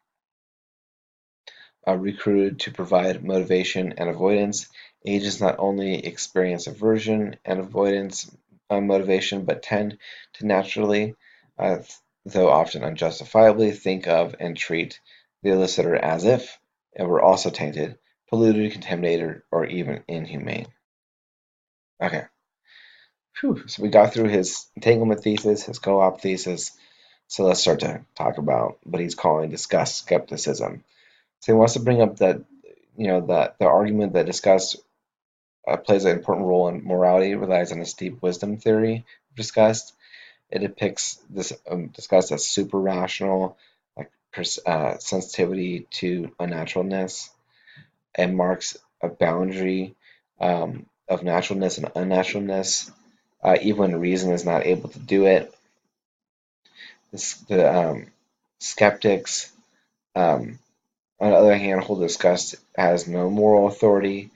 recruited to provide motivation and avoidance, agents not only experience aversion and avoidance motivation, but tend to naturally though often unjustifiably, think of and treat the elicitor as if it were also tainted, polluted, contaminated, or even inhumane. Okay, so we got through his entanglement thesis, his co-op thesis, so let's start to talk about what he's calling disgust skepticism. So he wants to bring up that, that the argument that disgust plays an important role in morality relies on a steep wisdom theory of disgust. It depicts this disgust as super rational, like sensitivity to unnaturalness, and marks a boundary of naturalness and unnaturalness, even when reason is not able to do it. The skeptics, um, on the other hand, hold disgust as no moral authority.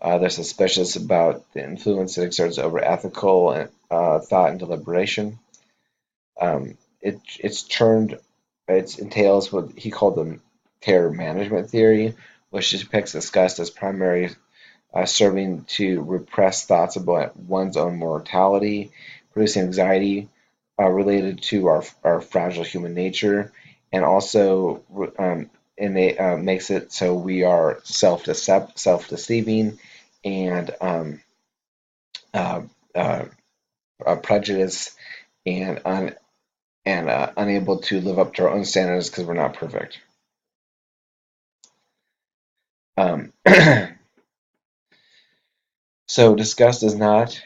They're suspicious about the influence it exerts over ethical thought and deliberation. It entails what he called the terror management theory, which depicts disgust as primary serving to repress thoughts about one's own mortality, producing anxiety related to our fragile human nature, and also makes it so we are self-deceiving and uh, uh, prejudice and unable to live up to our own standards because we're not perfect. Um, so disgust is not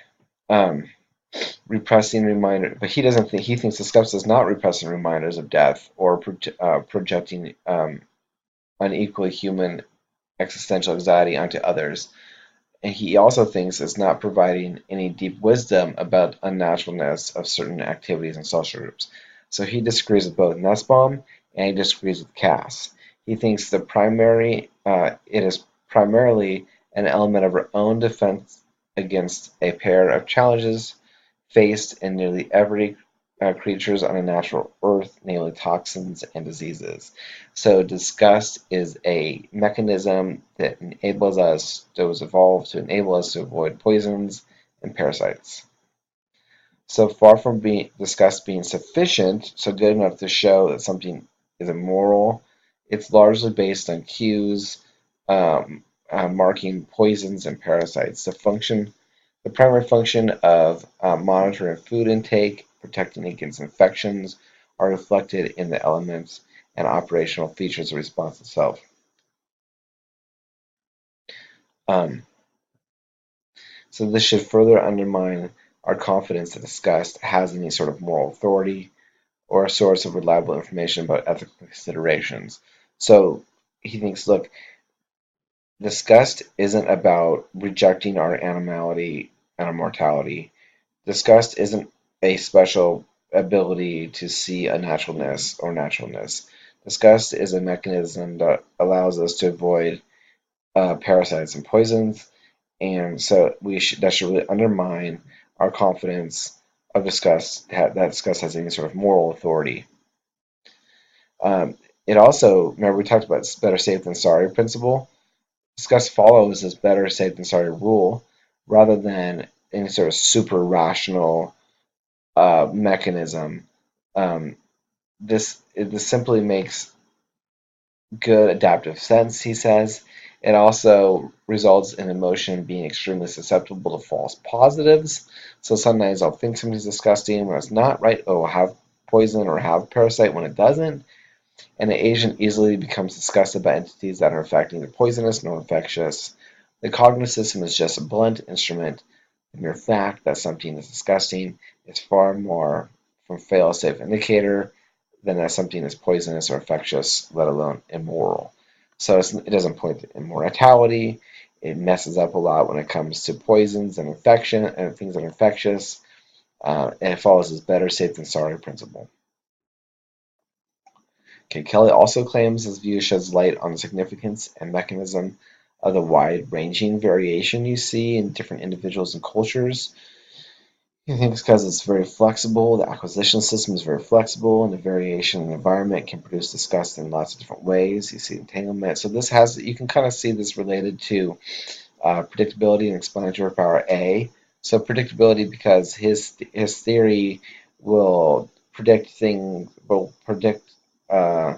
um, repressing reminder, but he thinks disgust is not repressing reminders of death or projecting unequally human existential anxiety onto others. And he also thinks it's not providing any deep wisdom about unnaturalness of certain activities and social groups. So he disagrees with both Nussbaum and he disagrees with Cass. He thinks it is primarily an element of our own defense against a pair of challenges faced in nearly every creatures on a natural earth, namely toxins and diseases. So disgust is a mechanism that enables us, that was evolved to enable us to avoid poisons and parasites. So far from disgust being sufficient, so good enough to show that something is immoral, it's largely based on cues marking poisons and parasites. The primary function of monitoring food intake, protecting against infections, are reflected in the elements and operational features of response itself. Um, so this should further undermine our confidence that disgust has any sort of moral authority or a source of reliable information about ethical considerations. So he thinks, look, disgust isn't about rejecting our animality and our mortality. Disgust isn't a special ability to see a naturalness or naturalness. Disgust is a mechanism that allows us to avoid parasites and poisons, and so that should really undermine our confidence of disgust that disgust has any sort of moral authority. It also, remember we talked about this better safe than sorry principle. Disgust follows this better safe than sorry rule rather than any sort of super rational mechanism. Um, this simply makes good adaptive sense, he says. It also results in emotion being extremely susceptible to false positives. So sometimes I'll think something's disgusting when it's not, right? Oh, I'll have poison or have parasite when it doesn't. And the agent easily becomes disgusted by entities that are in fact neither poisonous nor infectious. The cognitive system is just a blunt instrument. The mere fact that something is disgusting is far more from fail-safe indicator than that something is poisonous or infectious, let alone immoral. So it doesn't point to immortality. It messes up a lot when it comes to poisons and infection and things that are infectious. And it follows this better safe than sorry principle. Okay, Kelly also claims his view sheds light on the significance and mechanism of the wide-ranging variation you see in different individuals and cultures. He thinks because it's very flexible, the acquisition system is very flexible, and the variation in the environment can produce disgust in lots of different ways. You see entanglement. So you can kind of see this related to predictability and explanatory power A. So predictability because his theory will will predict uh,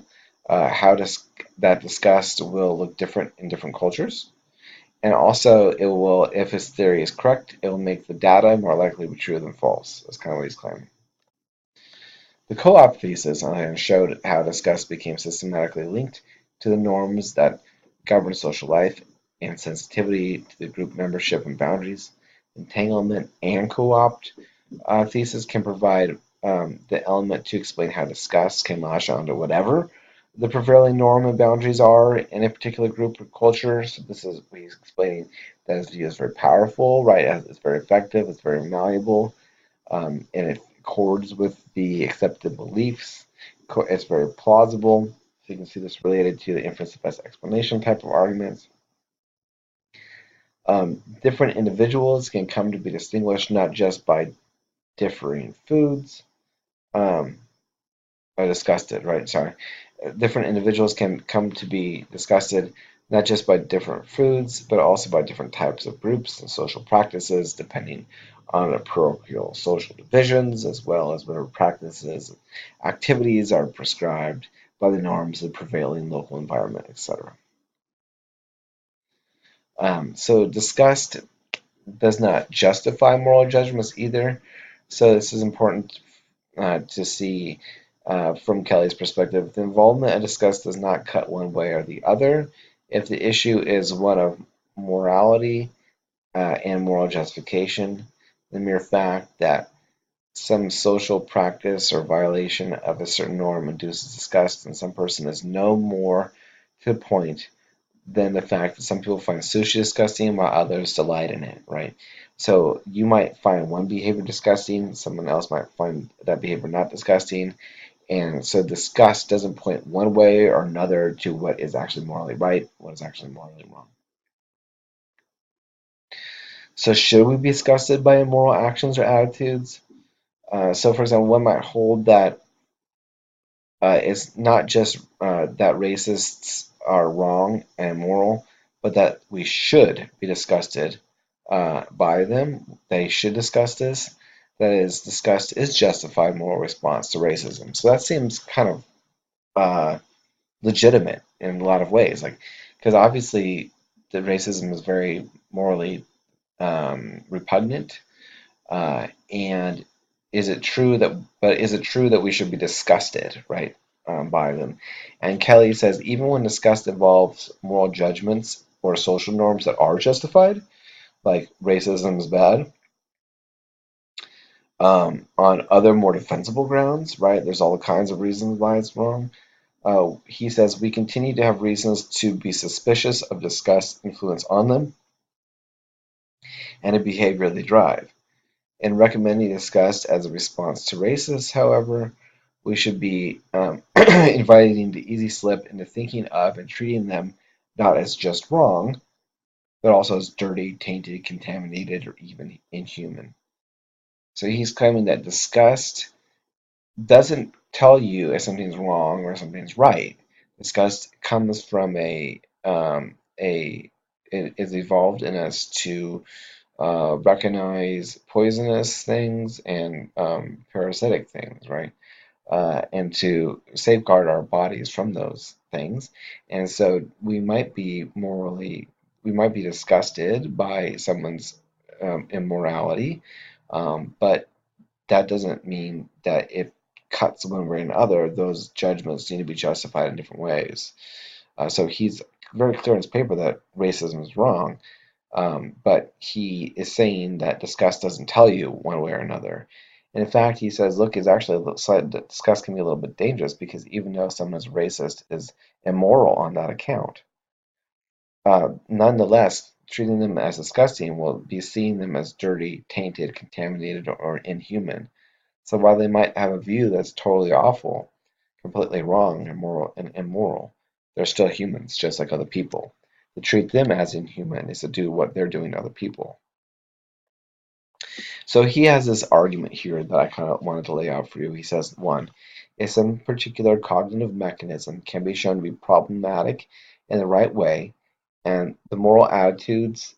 how that disgust will look different in different cultures. And also, it will, if his theory is correct, it will make the data more likely to be true than false. That's kind of what he's claiming. The co-op thesis, on the other hand, showed how disgust became systematically linked to the norms that govern social life and sensitivity to the group membership and boundaries. Entanglement and co-opt thesis can provide the element to explain how disgust can latch onto whatever the prevailing norm and boundaries are in a particular group or culture. So this is he's explaining that his view is very powerful, right? It's very effective, it's very malleable, and it accords with the accepted beliefs. It's very plausible. So you can see this related to the inference of best explanation type of arguments. Different individuals can come to be distinguished not just by differing foods, um, or disgusted, right? Sorry. Different individuals can come to be disgusted not just by different foods, but also by different types of groups and social practices, depending on the parochial social divisions, as well as whatever practices and activities are prescribed by the norms of the prevailing local environment, etc. So disgust does not justify moral judgments either. So this is important to see from Kelly's perspective. The involvement of disgust does not cut one way or the other. If the issue is one of morality and moral justification, the mere fact that some social practice or violation of a certain norm induces disgust in some person is no more to the point than the fact that some people find sushi disgusting while others delight in it, right? So you might find one behavior disgusting, someone else might find that behavior not disgusting, and so disgust doesn't point one way or another to what is actually morally right, what is actually morally wrong. So should we be disgusted by immoral actions or attitudes? So, for example, one might hold that it's not just that racists are wrong and immoral, but that we should be disgusted by them. They should discuss this. That is, disgust is justified moral response to racism. So that seems kind of legitimate in a lot of ways, like because obviously the racism is very morally repugnant. And is it true that we should be disgusted, right, by them? And Kelly says even when disgust involves moral judgments or social norms that are justified, like racism is bad, on other more defensible grounds, right? There's all kinds of reasons why it's wrong. He says we continue to have reasons to be suspicious of disgust's influence on them and the behavior they drive. In recommending disgust as a response to racists, however, we should be inviting the easy slip into thinking of and treating them not as just wrong, but also as dirty, tainted, contaminated, or even inhuman. So he's claiming that disgust doesn't tell you if something's wrong or something's right. Disgust comes from it is evolved in us to recognize poisonous things and parasitic things, right? And to safeguard our bodies from those things. And so we might be disgusted by someone's immorality, but that doesn't mean that if cuts one way or another, those judgments need to be justified in different ways. So he's very clear in his paper that racism is wrong, but he is saying that disgust doesn't tell you one way or another. And in fact, he says, look, it's actually that disgust can be a little bit dangerous because even though someone's racist is immoral on that account, nonetheless, treating them as disgusting will be seeing them as dirty, tainted, contaminated, or inhuman. So while they might have a view that's totally awful, completely wrong, and immoral, they're still humans, just like other people. To treat them as inhuman is to do what they're doing to other people. So he has this argument here that I kind of wanted to lay out for you. He says, one, if some particular cognitive mechanism can be shown to be problematic in the right way, and the moral attitudes,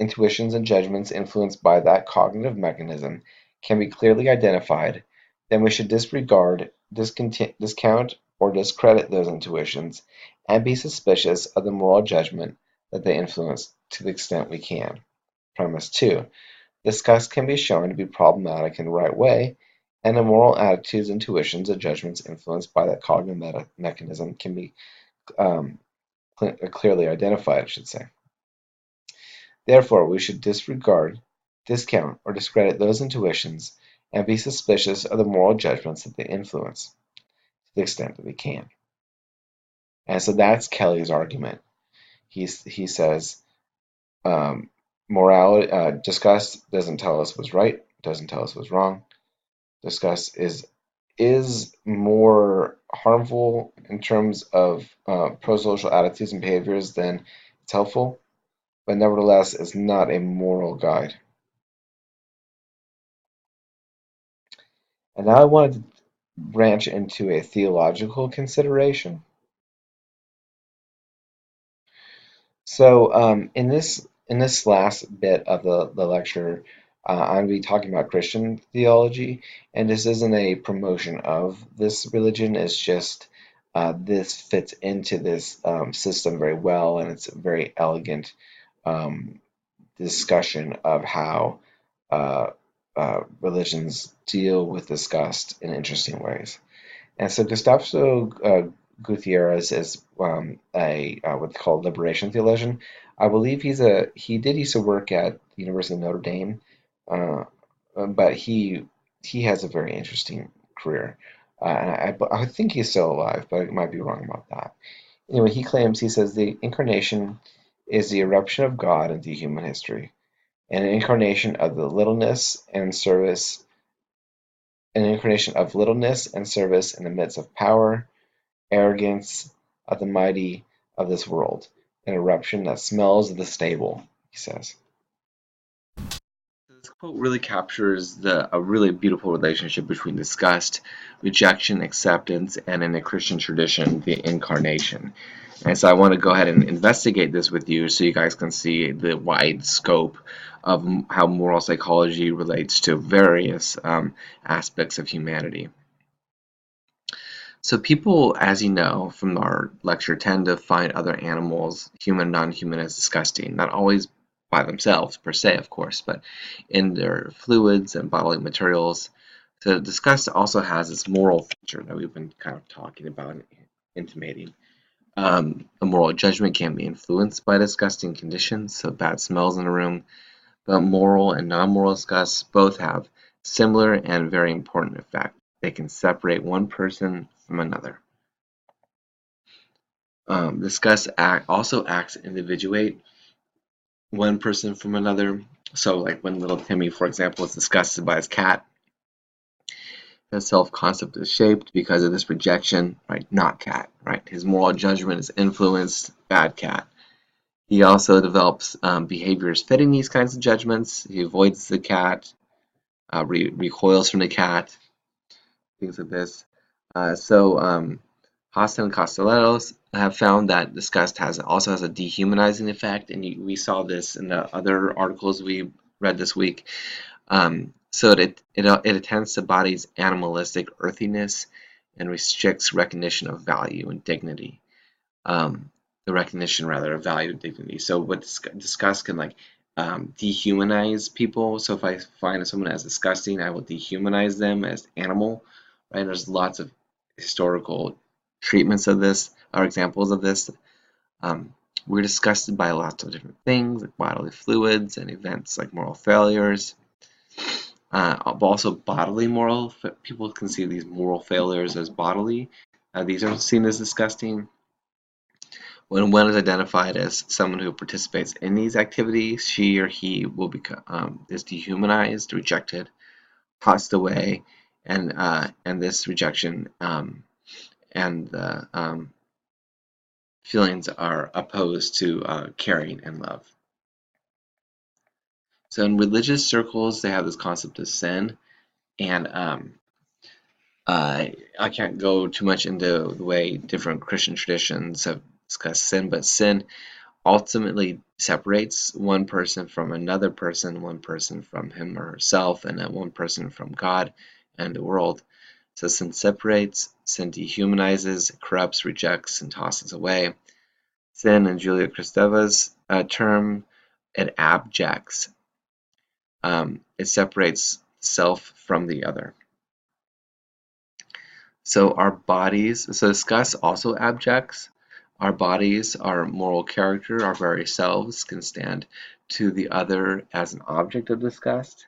intuitions, and judgments influenced by that cognitive mechanism can be clearly identified, then we should disregard, discount, or discredit those intuitions and be suspicious of the moral judgment that they influence to the extent we can. Premise 2. Disgust can be shown to be problematic in the right way, and immoral attitudes, intuitions, or judgments influenced by that cognitive mechanism can be um, clearly identified, I should say. Therefore, we should disregard, discount, or discredit those intuitions and be suspicious of the moral judgments that they influence to the extent that we can. And so that's Kelly's argument. He says morality, disgust doesn't tell us what's right, doesn't tell us what's wrong. Disgust is more harmful in terms of pro-social attitudes and behaviors than it's helpful, but nevertheless is not a moral guide. And now I wanted to branch into a theological consideration. So in this last bit of the lecture, I'm going to be talking about Christian theology, and this isn't a promotion of this religion. It's just this fits into this system very well, and it's a very elegant um, discussion of how religions deal with disgust in interesting ways. And so Gustavo Gutierrez is a what's called liberation theologian. I believe he did used to work at the University of Notre Dame, uh, but he has a very interesting career, and I think he's still alive, but I might be wrong about that. Anyway, he says the incarnation is the eruption of God into human history, and an incarnation of the littleness and service, an incarnation of littleness and service in the midst of power arrogance of the mighty of this world, an eruption that smells of the stable, he says. This quote really captures a really beautiful relationship between disgust, rejection, acceptance, and in the Christian tradition, the incarnation. And so I want to go ahead and investigate this with you so you guys can see the wide scope of how moral psychology relates to various aspects of humanity. So people, as you know from our lecture, tend to find other animals, human, non-human, as disgusting. Not always by themselves, per se, of course, but in their fluids and bodily materials. So disgust also has this moral feature that we've been kind of talking about and intimating. A moral judgment can be influenced by disgusting conditions, so bad smells in a room, but moral and non-moral disgust both have similar and very important effects. They can separate one person from another. Disgust also acts to individuate one person from another. So, like when little Timmy, for example, is disgusted by his cat, his self-concept is shaped because of this rejection, right? Not cat, right? His moral judgment is influenced, bad cat. He also develops behaviors fitting these kinds of judgments. He avoids the cat, recoils from the cat, things like this. Haas and Castellanos have found that disgust also has a dehumanizing effect, and we saw this in the other articles we read this week. So it attends to body's animalistic earthiness and restricts recognition of value and dignity. The recognition, rather, of value and dignity. So what disgust can dehumanize people. So if I find someone as disgusting, I will dehumanize them as animal. Right? There's lots of historical treatments of this, or examples of this. We're disgusted by lots of different things, like bodily fluids and events like moral failures. But also bodily moral. People can see these moral failures as bodily. These are seen as disgusting. When one is identified as someone who participates in these activities, she or he will become is dehumanized, rejected, tossed away, and this rejection and the feelings are opposed to caring and love. So in religious circles, they have this concept of sin, and I can't go too much into the way different Christian traditions have discussed sin, but sin ultimately separates one person from another person, one person from him or herself, and then one person from God, and the world. So sin separates, sin dehumanizes, corrupts, rejects, and tosses away. Sin, in Julia Kristeva's term, it abjects. It separates self from the other. So our bodies, so disgust also abjects. Our bodies, our moral character, our very selves can stand to the other as an object of disgust,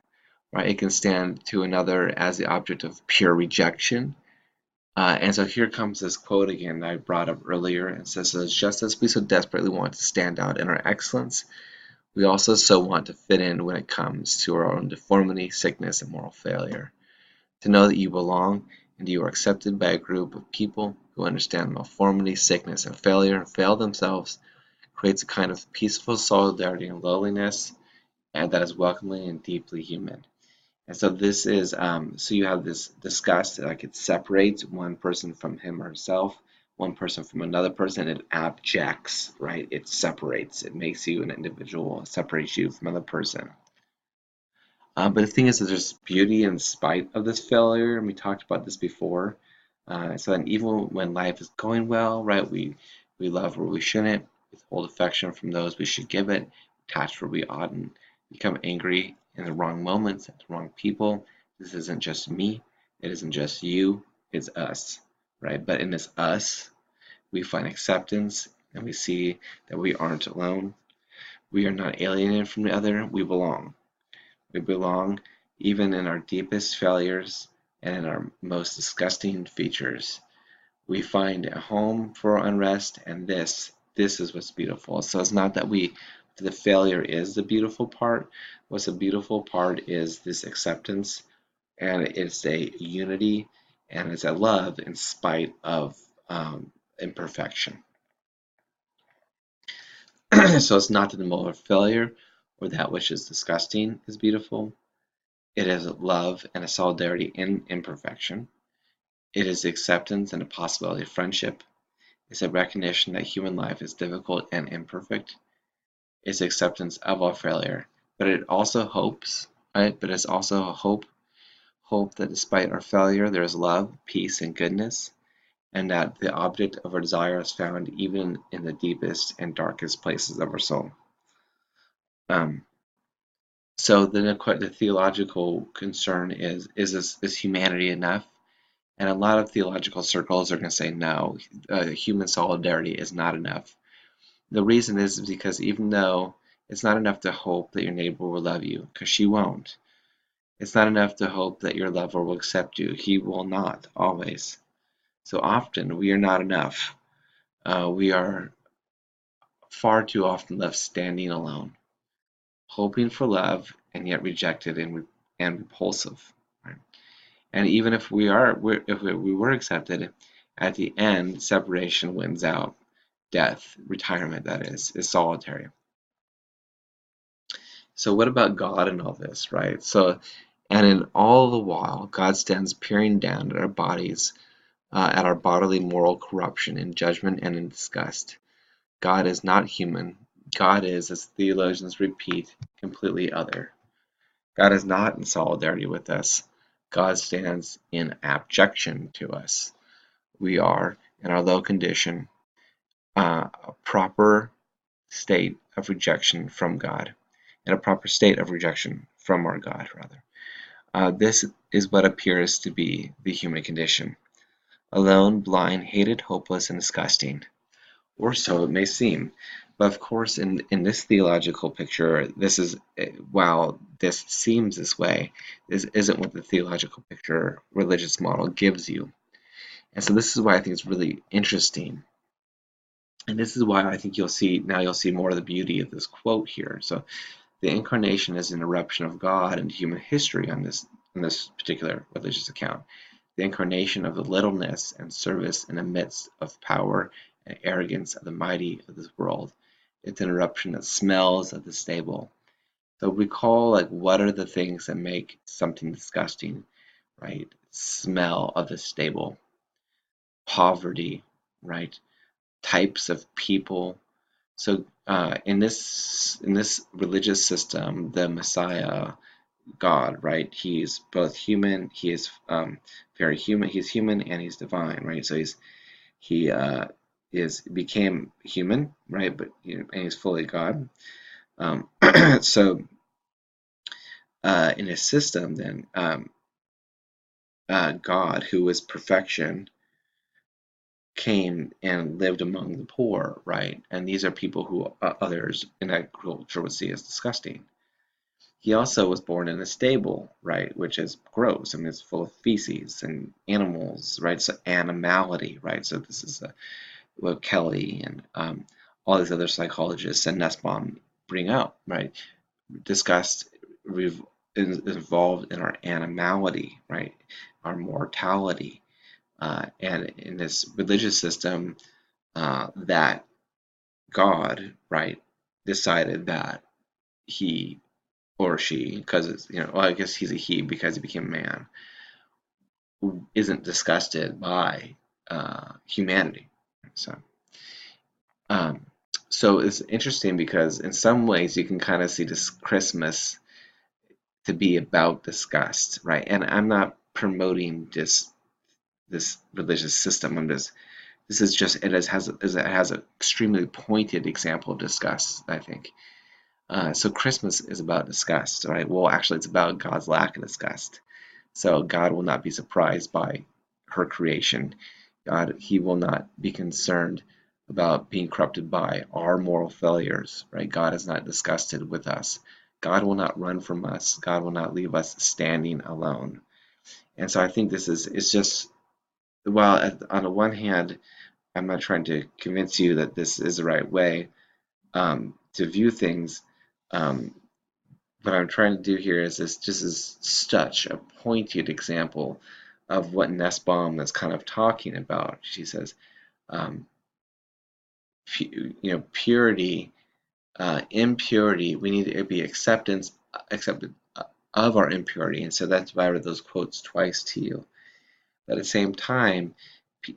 right? It can stand to another as the object of pure rejection. And so here comes this quote again that I brought up earlier. It says, just as we so desperately want to stand out in our excellence, we also so want to fit in when it comes to our own deformity, sickness, and moral failure. To know that you belong and you are accepted by a group of people who understand malformity, sickness, and failure, fail themselves, creates a kind of peaceful solidarity and lowliness, and that is welcoming and deeply human. And so this is, so you have this disgust, like it separates one person from him or herself, one person from another person. It abjects, right? It separates. It makes you an individual. It separates you from another person. But the thing is that there's beauty in spite of this failure, and we talked about this before. So then even when life is going well, right, we love where we shouldn't, withhold affection from those we should give it, attach where we oughtn't, become angry in the wrong moments, at the wrong people. This isn't just me, it isn't just you, it's us, right? But in this us, we find acceptance, and we see that we aren't alone. We are not alienated from the other, we belong. We belong even in our deepest failures and in our most disgusting features. We find a home for our unrest, and this is what's beautiful. So it's not that the failure is the beautiful part. What's the beautiful part is this acceptance, and it's a unity, and it's a love in spite of imperfection. So it's not that the moral failure or that which is disgusting is beautiful. It is love and a solidarity in imperfection. It is acceptance and a possibility of friendship. It's a recognition that human life is difficult and imperfect. It's acceptance of our failure. But it also hopes, right? But it's also a hope that despite our failure, there is love, peace, and goodness, and that the object of our desire is found even in the deepest and darkest places of our soul. So the theological concern is humanity enough? And a lot of theological circles are going to say no, human solidarity is not enough. The reason is because even though it's not enough to hope that your neighbor will love you, because she won't. It's not enough to hope that your lover will accept you. He will not, always. So often we are not enough. We are far too often left standing alone, hoping for love and yet rejected and repulsive. Right? And even if we were accepted, at the end, separation wins out. Death, retirement, that is solitary. So what about God in all this, right? So, and in all the while, God stands peering down at our bodies, at our bodily moral corruption in judgment and in disgust. God is not human. God is, as theologians repeat, completely other. God is not in solidarity with us. God stands in abjection to us. We are, in our low condition, a proper state of rejection from God, and a proper state of rejection from our God, rather. This is what appears to be the human condition. Alone, blind, hated, hopeless, and disgusting. Or so it may seem. But of course, in this theological picture, this is, while this seems this way, this isn't what the theological picture religious model gives you. And so this is why I think it's really interesting. And this is why I think you'll see more of the beauty of this quote here. So the incarnation is an eruption of God into human history on this particular religious account. The incarnation of the littleness and service in the midst of power and arrogance of the mighty of this world. It's an eruption that smells of the stable. So recall, like, what are the things that make something disgusting, right? Smell of the stable, poverty, right? Types of people. So in this religious system, the Messiah God, right? He's both human. He is very human. He's human and he's divine, right? So he is became human, right? But and he's fully God. Um, so in his system, then God, who is perfection, came and lived among the poor, right? And these are people who others in that culture would see as disgusting. He also was born in a stable, right, which is gross. I mean, it's full of feces and animals, right? So animality, right? So this is what Kelly and all these other psychologists and Nussbaum bring up, right? Disgust is involved in our animality, right? Our mortality. And in this religious system, that God, right, decided that he or she, because it's, well, I guess he's a he because he became a man, isn't disgusted by humanity. So, um, so it's interesting because in some ways you can kind of see this Christmas to be about disgust, right? And I'm not promoting this religious system. This is just it has an extremely pointed example of disgust, I think. So Christmas is about disgust, right? Well, actually, it's about God's lack of disgust. So God will not be surprised by her creation. He will not be concerned about being corrupted by our moral failures, right? God is not disgusted with us. God will not run from us. God will not leave us standing alone. And so I think it's just, while on the one hand, I'm not trying to convince you that this is the right way to view things. Um, what I'm trying to do here is just is such a pointed example of what Nussbaum is kind of talking about. She says, um, purity, impurity. We need to be accepted of our impurity, and so that's why I read those quotes twice to you. But at the same time,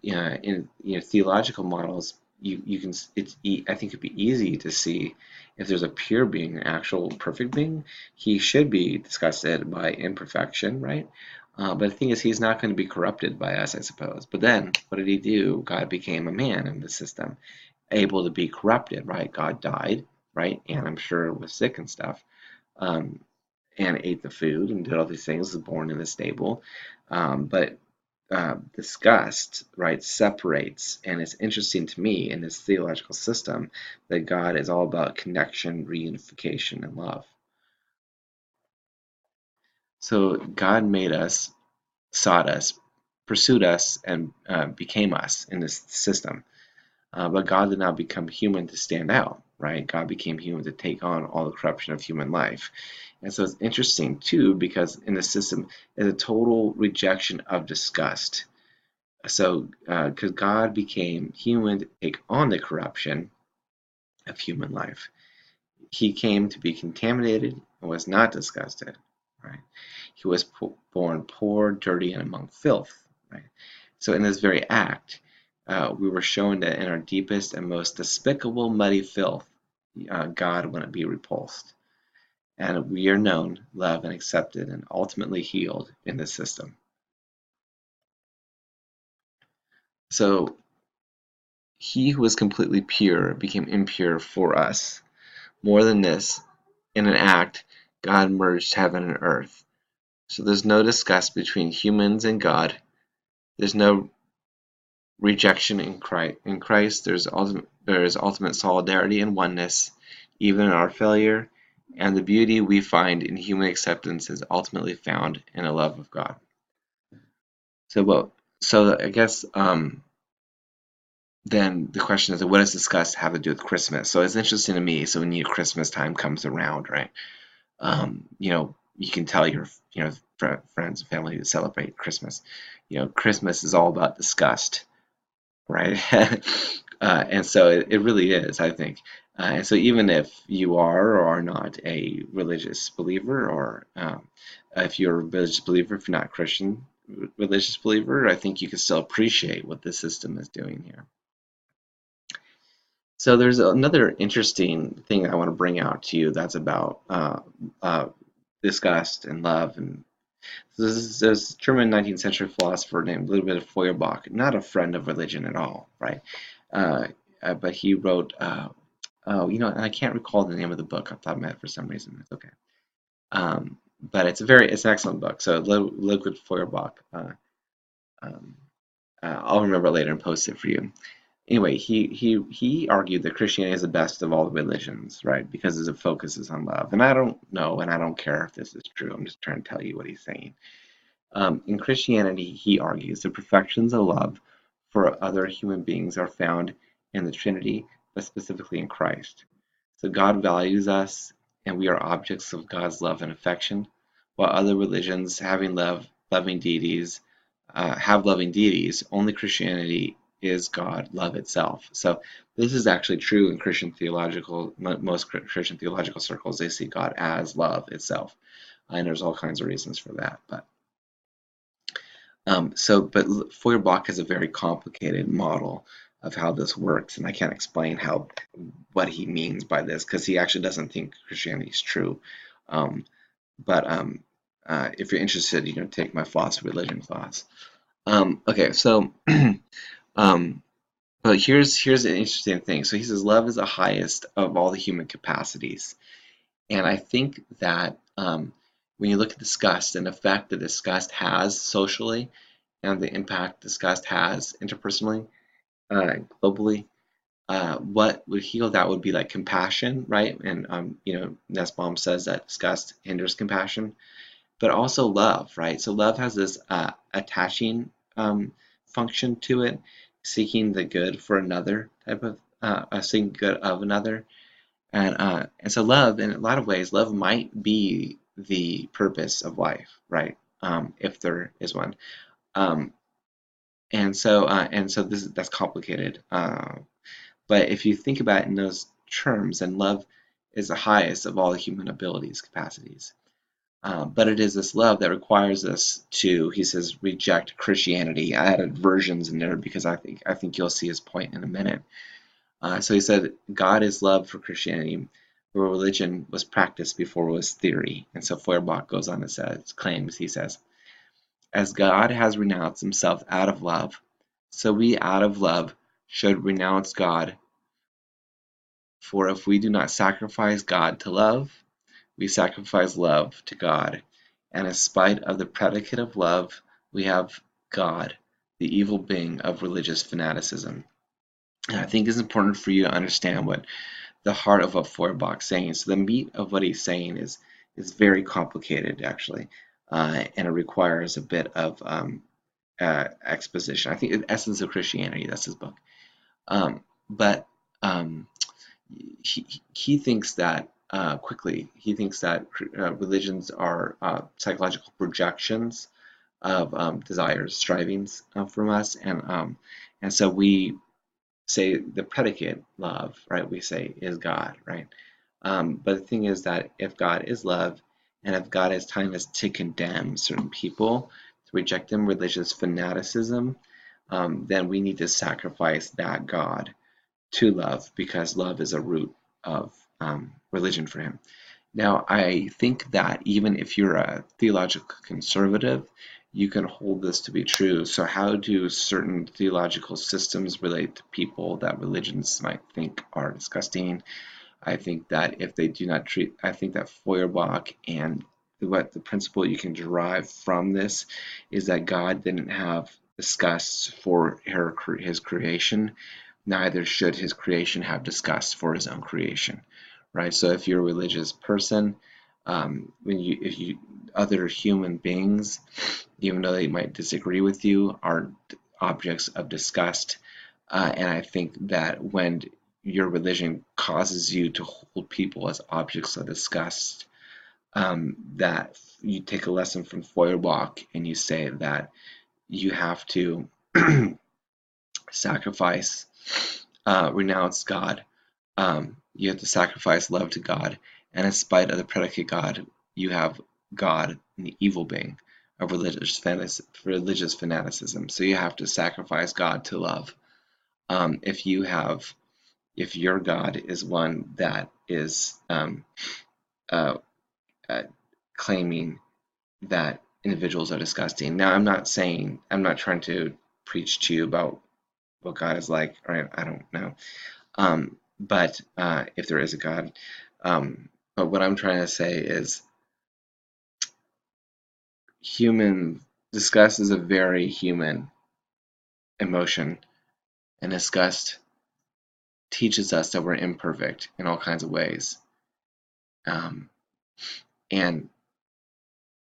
in theological models, you can I think it'd be easy to see if there's a pure being, an actual perfect being, he should be disgusted by imperfection, right? But the thing is, he's not going to be corrupted by us, I suppose. But then, what did he do? God became a man in the system, able to be corrupted, right? God died, right? And I'm sure was sick and stuff, um, and ate the food and did all these things, was born in the stable. But disgust, right, separates, and it's interesting to me in this theological system that God is all about connection, reunification, and love. So God made us, sought us, pursued us, and became us in this system. But God did not become human to stand out, right? God became human to take on all the corruption of human life. And so it's interesting too, because in the system is a total rejection of disgust. So, because God became human to take on the corruption of human life, he came to be contaminated and was not disgusted, right? He was born poor, dirty, and among filth, right? So, in this very act, we were shown that in our deepest and most despicable, muddy filth, God wouldn't be repulsed. And we are known, loved, and accepted, and ultimately healed in this system. So, he who was completely pure became impure for us. More than this, in an act, God merged heaven and earth. So there's no disgust between humans and God. There's no rejection in Christ. In Christ, there is ultimate solidarity and oneness, even in our failure, and the beauty we find in human acceptance is ultimately found in a love of God. So I guess then the question is, what does disgust have to do with Christmas? So it's interesting to me. So when Christmas time comes around, right? You can tell your friends and family to celebrate Christmas. Christmas is all about disgust, right? And so it really is, I think. And so even if you are or are not a religious believer, or if you're a religious believer, if you're not a Christian religious believer, I think you can still appreciate what the system is doing here. So there's another interesting thing I want to bring out to you that's about disgust and love. And so there's a German 19th century philosopher named Ludwig Feuerbach, not a friend of religion at all, right? Uh, but he wrote, oh, and I can't recall the name of the book off the top of my head for some reason. It's okay. But it's an excellent book. So Ludwig Feuerbach, um, I'll remember later and post it for you. Anyway, he argued that Christianity is the best of all the religions, right? Because it focuses on love. And I don't know, and I don't care if this is true. I'm just trying to tell you what he's saying. In Christianity, he argues the perfections of love for other human beings are found in the Trinity, but specifically in Christ. So God values us, and we are objects of God's love and affection, while other religions have loving deities. Only Christianity is God, love itself. So this is actually true in most Christian theological circles. They see God as love itself, and there's all kinds of reasons for that. But Feuerbach has a very complicated model of how this works, and I can't explain what he means by this because he actually doesn't think Christianity is true. Um, but if you're interested, you can take my philosophy of religion class. Okay, so um, but here's an interesting thing. So he says love is the highest of all the human capacities, and I think that when you look at disgust and the effect that disgust has socially, and the impact disgust has interpersonally, globally, what would heal that would be like compassion, right? And Nussbaum says that disgust hinders compassion, but also love, right? So love has this attaching function to it, seeking the good for another type of seeking good of another, and so love, in a lot of ways, love might be the purpose of life, right? If there is one. Um, and so that's complicated. But if you think about it in those terms, then love is the highest of all the human abilities, capacities. But it is this love that requires us to, he says, reject Christianity. I added versions in there because I think you'll see his point in a minute. So he said, God is love for Christianity, where religion was practiced before it was theory. And so Feuerbach goes on to claims, he says, as God has renounced himself out of love, so we out of love should renounce God. For if we do not sacrifice God to love, we sacrifice love to God. And in spite of the predicate of love, we have God, the evil being of religious fanaticism. And I think it's important for you to understand what the heart of what Feuerbach's saying. So the meat of what he's saying is very complicated, actually, and it requires a bit of exposition. I think the essence of Christianity. That's his book. But he thinks that he thinks that religions are psychological projections of desires, strivings from us, and so we say the predicate love, right? We say is God, right? But the thing is that if God is love, and if God is telling us to condemn certain people, to reject them, religious fanaticism, then we need to sacrifice that God to love because love is a root of religion for him. Now, I think that even if you're a theological conservative, you can hold this to be true. So, how do certain theological systems relate to people that religions might think are disgusting? I think that if they do not treat, I think that Feuerbach and what the principle you can derive from this is that God didn't have disgust for his creation, neither should his creation have disgust for his own creation, right? So if you're a religious person, if you other human beings, even though they might disagree with you, are objects of disgust. And I think that when your religion causes you to hold people as objects of disgust, that you take a lesson from Feuerbach and you say that you have to sacrifice, renounce God. You have to sacrifice love to God, and in spite of the predicate God, you have God, the evil being of religious fanaticism. So you have to sacrifice God to love. If your God is one that is uh, claiming that individuals are disgusting. Now, I'm not trying to preach to you about what God is like, or I don't know. But if there is a God, but what I'm trying to say is human disgust is a very human emotion, and disgust teaches us that we're imperfect in all kinds of ways. Um, and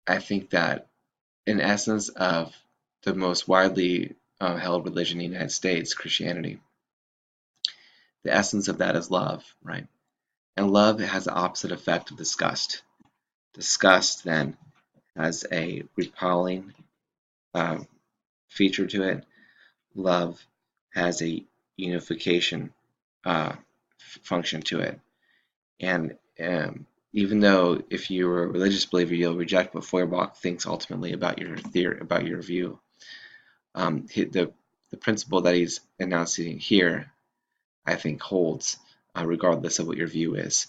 I think that in essence of the most widely held religion in the United States, Christianity, the essence of that is love, right? And love has the opposite effect of disgust. Disgust then has a repelling uh, feature to it. Love has a unification uh, function to it. And even though if you're a religious believer, you'll reject what Feuerbach thinks ultimately about your theory, about your view. The principle that he's announcing here, I think, holds regardless of what your view is.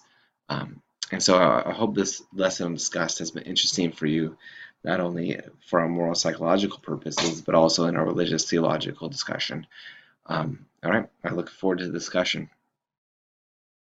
And so I hope this lesson on disgust has been interesting for you, not only for our moral psychological purposes, but also in our religious theological discussion. All right, I look forward to the discussion.